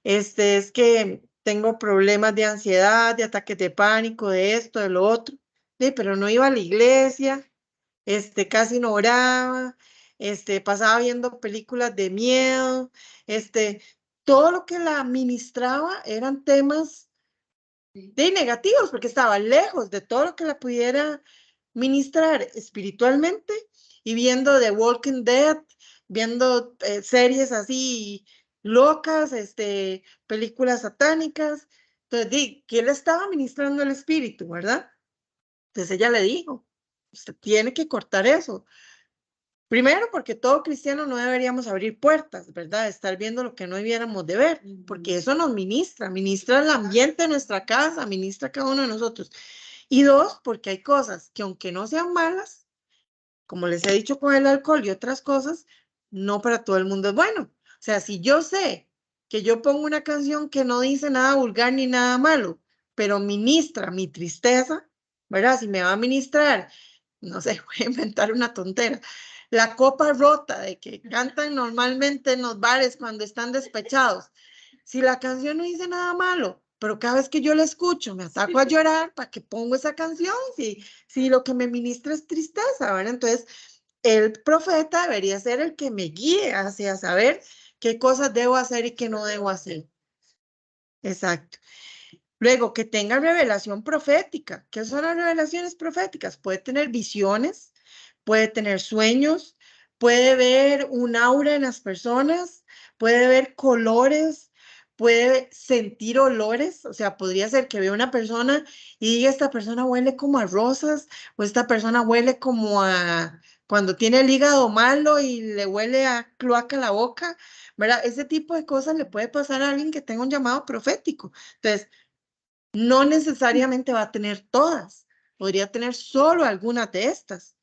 S1: es que tengo problemas de ansiedad, de ataques de pánico, de esto, de lo otro. Sí, pero no iba a la iglesia, casi no oraba, pasaba viendo películas de miedo, todo lo que la ministraba eran temas de negativos, porque estaba lejos de todo lo que la pudiera ministrar espiritualmente y viendo The Walking Dead, viendo series así locas, películas satánicas. Entonces, ¿qué le estaba ministrando el espíritu, verdad? Entonces ella le dijo, usted tiene que cortar eso. Primero, porque todo cristiano no deberíamos abrir puertas, ¿verdad? Estar viendo lo que no debiéramos de ver, porque eso nos ministra el ambiente de nuestra casa, ministra a cada uno de nosotros. Y dos, porque hay cosas que aunque no sean malas, como les he dicho con el alcohol y otras cosas, no para todo el mundo es bueno. O sea, si yo sé que yo pongo una canción que no dice nada vulgar ni nada malo, pero ministra mi tristeza, ¿verdad? Si me va a ministrar, no sé, voy a inventar una tontera, la copa rota de que cantan normalmente en los bares cuando están despechados. Si la canción no dice nada malo, pero cada vez que yo la escucho me ataco a llorar, ¿para qué pongo esa canción? Si lo que me ministra es tristeza, ¿verdad? Entonces, el profeta debería ser el que me guíe hacia saber qué cosas debo hacer y qué no debo hacer. Exacto. Luego, que tenga revelación profética. ¿Qué son las revelaciones proféticas? Puede tener visiones, puede tener sueños, puede ver un aura en las personas, puede ver colores, puede sentir olores. O sea, podría ser que vea una persona y diga, esta persona huele como a rosas, o esta persona huele como a cuando tiene el hígado malo y le huele a cloaca la boca, ¿verdad? Ese tipo de cosas le puede pasar a alguien que tenga un llamado profético. Entonces, no necesariamente va a tener todas, podría tener solo algunas de estas,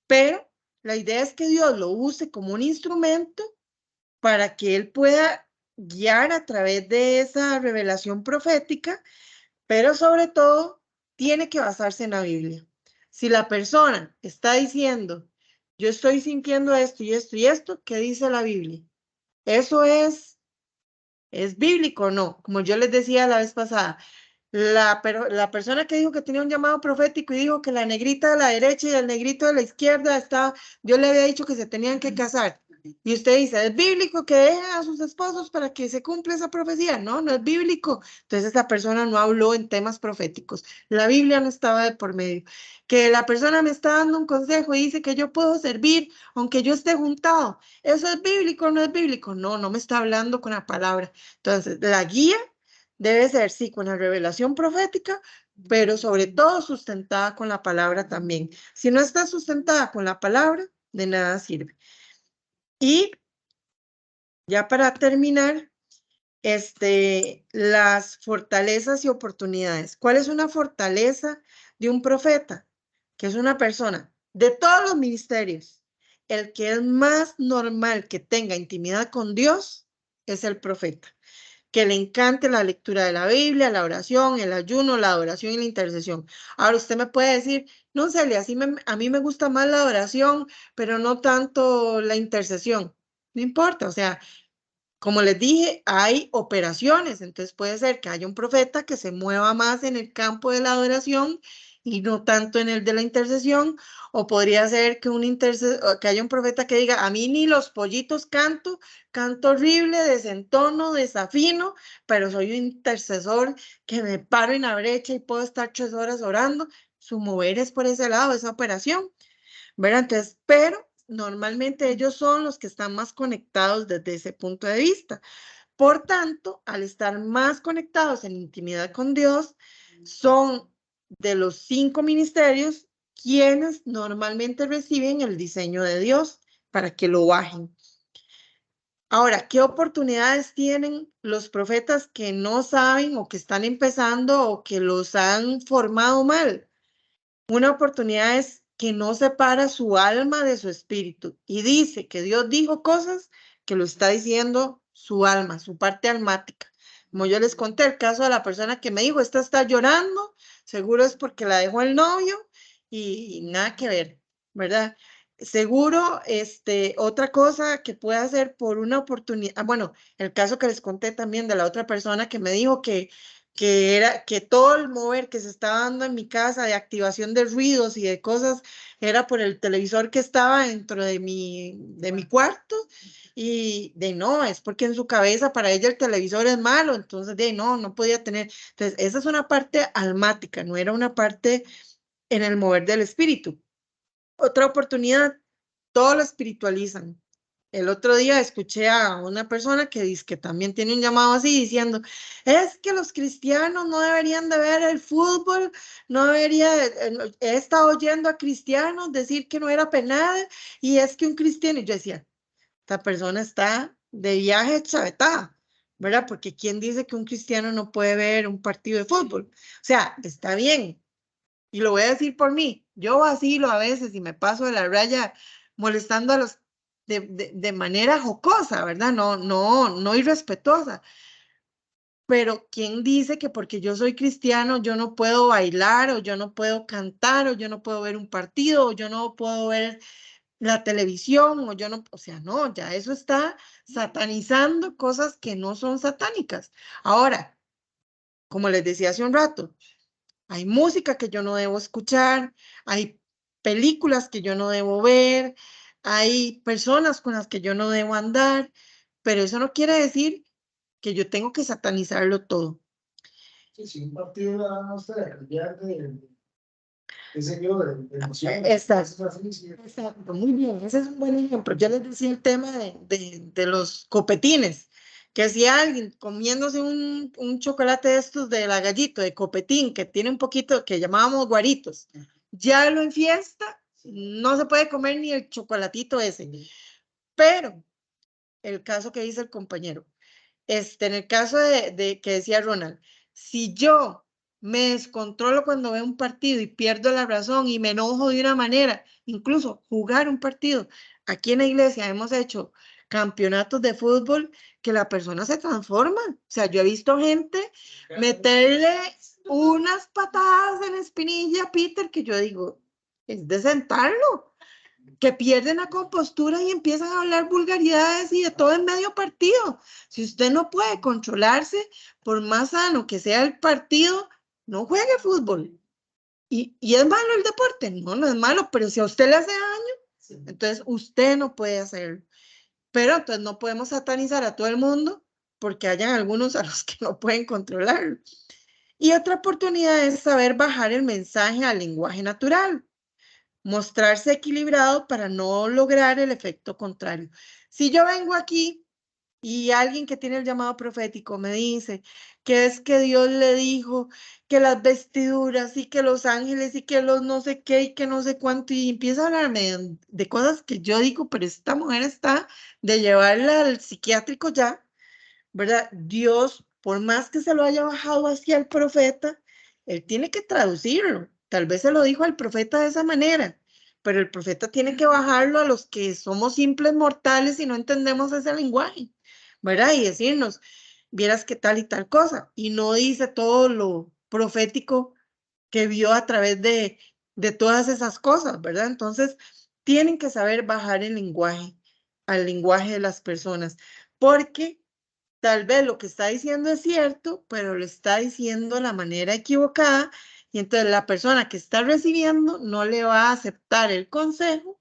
S1: pero la idea es que Dios lo use como un instrumento para que Él pueda guiar a través de esa revelación profética, pero sobre todo tiene que basarse en la Biblia. Si la persona está diciendo, yo estoy sintiendo esto y esto y esto, ¿qué dice la Biblia? Eso es bíblico o no, como yo les decía la vez pasada. Pero la persona que dijo que tenía un llamado profético y dijo que la negrita de la derecha y el negrito de la izquierda Dios le había dicho que se tenían que casar. Y usted dice, ¿es bíblico que dejen a sus esposos para que se cumpla esa profecía? No, no es bíblico. Entonces esa persona no habló en temas proféticos. La Biblia no estaba de por medio. Que la persona me está dando un consejo y dice que yo puedo servir aunque yo esté juntado. ¿Eso es bíblico o no es bíblico? No, no me está hablando con la palabra. Entonces, la guía debe ser, sí, con la revelación profética, pero sobre todo sustentada con la palabra también. Si no está sustentada con la palabra, de nada sirve. Y ya para terminar, las fortalezas y oportunidades. ¿Cuál es una fortaleza de un profeta? Que es una persona de todos los ministerios. El que es más normal que tenga intimidad con Dios es el profeta. Que le encante la lectura de la Biblia, la oración, el ayuno, la adoración y la intercesión. Ahora usted me puede decir, no, Celia, a mí me gusta más la oración, pero no tanto la intercesión. No importa, o sea, como les dije, hay operaciones, entonces puede ser que haya un profeta que se mueva más en el campo de la adoración y no tanto en el de la intercesión, o podría ser que, que haya un profeta que diga, a mí ni los pollitos canto horrible, desentono, desafino, pero soy un intercesor que me paro en la brecha y puedo estar 3 horas orando. Su mover es por ese lado, esa operación, ¿verdad? Entonces, pero normalmente ellos son los que están más conectados desde ese punto de vista. Por tanto, al estar más conectados en intimidad con Dios, son de los 5 ministerios quienes normalmente reciben el diseño de Dios para que lo bajen. Ahora, ¿qué oportunidades tienen los profetas que no saben o que están empezando o que los han formado mal? Una oportunidad es que no separa su alma de su espíritu y dice que Dios dijo cosas que lo está diciendo su alma, su parte almática. Como yo les conté el caso de la persona que me dijo, esta está llorando, seguro es porque la dejó el novio y nada que ver, ¿verdad? Seguro, otra cosa que puede hacer por una oportunidad, bueno, el caso que les conté también de la otra persona que me dijo que todo el mover que se estaba dando en mi casa de activación de ruidos y de cosas era por el televisor que estaba dentro de mi cuarto y no, es porque en su cabeza para ella el televisor es malo, entonces no podía tener. Entonces, esa es una parte almática, no era una parte en el mover del espíritu. Otra oportunidad, todo lo espiritualizan. El otro día escuché a una persona que dice que también tiene un llamado así diciendo, es que los cristianos no deberían de ver el fútbol, no debería, he estado oyendo a cristianos decir que no era penal y es que un cristiano, y yo decía, esta persona está de viaje chavetada, ¿verdad? Porque ¿quién dice que un cristiano no puede ver un partido de fútbol? O sea, está bien, y lo voy a decir por mí, yo vacilo a veces y me paso de la raya molestando a los de manera jocosa, ¿verdad? No irrespetuosa. Pero ¿quién dice que porque yo soy cristiano yo no puedo bailar o yo no puedo cantar o yo no puedo ver un partido o yo no puedo ver la televisión o yo no, o sea, no, ya eso está satanizando cosas que no son satánicas. Ahora, como les decía hace un rato, hay música que yo no debo escuchar, hay películas que yo no debo ver, hay personas con las que yo no debo andar, pero eso no quiere decir que yo tengo que satanizarlo todo.
S2: Sí, sí, un partido no sé, ya de emociones.
S1: Exacto, muy bien, ese es un buen ejemplo. Yo les decía el tema de los copetines, que si alguien comiéndose un chocolate de estos de la gallito, de copetín, que tiene un poquito, que llamábamos guaritos, ya lo enfiesta, no se puede comer ni el chocolatito ese. Pero el caso que dice el compañero, en el caso de que decía Ronald, si yo me descontrolo cuando veo un partido y pierdo la razón y me enojo de una manera, incluso jugar un partido. Aquí en la iglesia hemos hecho campeonatos de fútbol que la persona se transforma. O sea, yo he visto gente meterle unas patadas en la espinilla a Peter que yo digo, es de sentarlo, que pierden la compostura y empiezan a hablar vulgaridades y de todo en medio partido. Si usted no puede controlarse, por más sano que sea el partido, no juegue fútbol. ¿Y es malo el deporte? No, no es malo, pero si a usted le hace daño, entonces usted no puede hacerlo. Pero entonces no podemos satanizar a todo el mundo porque hayan algunos a los que no pueden controlarlo. Y otra oportunidad es saber bajar el mensaje al lenguaje natural, mostrarse equilibrado para no lograr el efecto contrario. Si yo vengo aquí y alguien que tiene el llamado profético me dice que es que Dios le dijo que las vestiduras y que los ángeles y que los no sé qué y que no sé cuánto y empieza a hablarme de cosas que yo digo, pero esta mujer está de llevarla al psiquiátrico ya, ¿verdad? Dios, por más que se lo haya bajado hacia el profeta, él tiene que traducirlo. Tal vez se lo dijo al profeta de esa manera, pero el profeta tiene que bajarlo a los que somos simples mortales y no entendemos ese lenguaje, ¿verdad? Y decirnos, vieras qué tal y tal cosa. Y no dice todo lo profético que vio a través de todas esas cosas, ¿verdad? Entonces, tienen que saber bajar el lenguaje al lenguaje de las personas, porque tal vez lo que está diciendo es cierto, pero lo está diciendo de la manera equivocada y entonces la persona que está recibiendo no le va a aceptar el consejo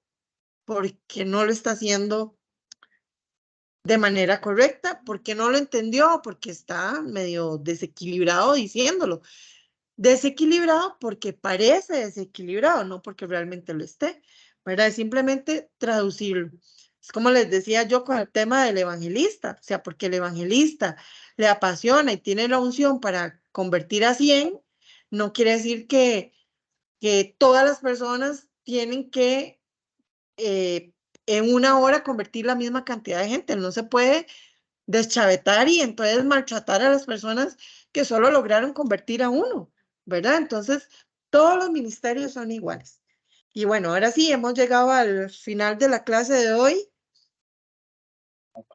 S1: porque no lo está haciendo de manera correcta, porque no lo entendió, porque está medio desequilibrado diciéndolo. Desequilibrado porque parece desequilibrado, no porque realmente lo esté, ¿verdad? Es simplemente traducirlo. Es como les decía yo con el tema del evangelista, o sea, porque el evangelista le apasiona y tiene la unción para convertir a 100, no quiere decir que todas las personas tienen que en una hora convertir la misma cantidad de gente. No se puede deschavetar y entonces maltratar a las personas que solo lograron convertir a uno, ¿verdad? Entonces, todos los ministerios son iguales. Y bueno, ahora sí, hemos llegado al final de la clase de hoy.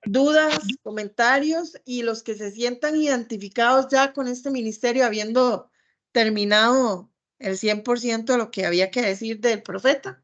S1: Dudas, comentarios y los que se sientan identificados ya con este ministerio, habiendo terminado el 100% de lo que había que decir del profeta.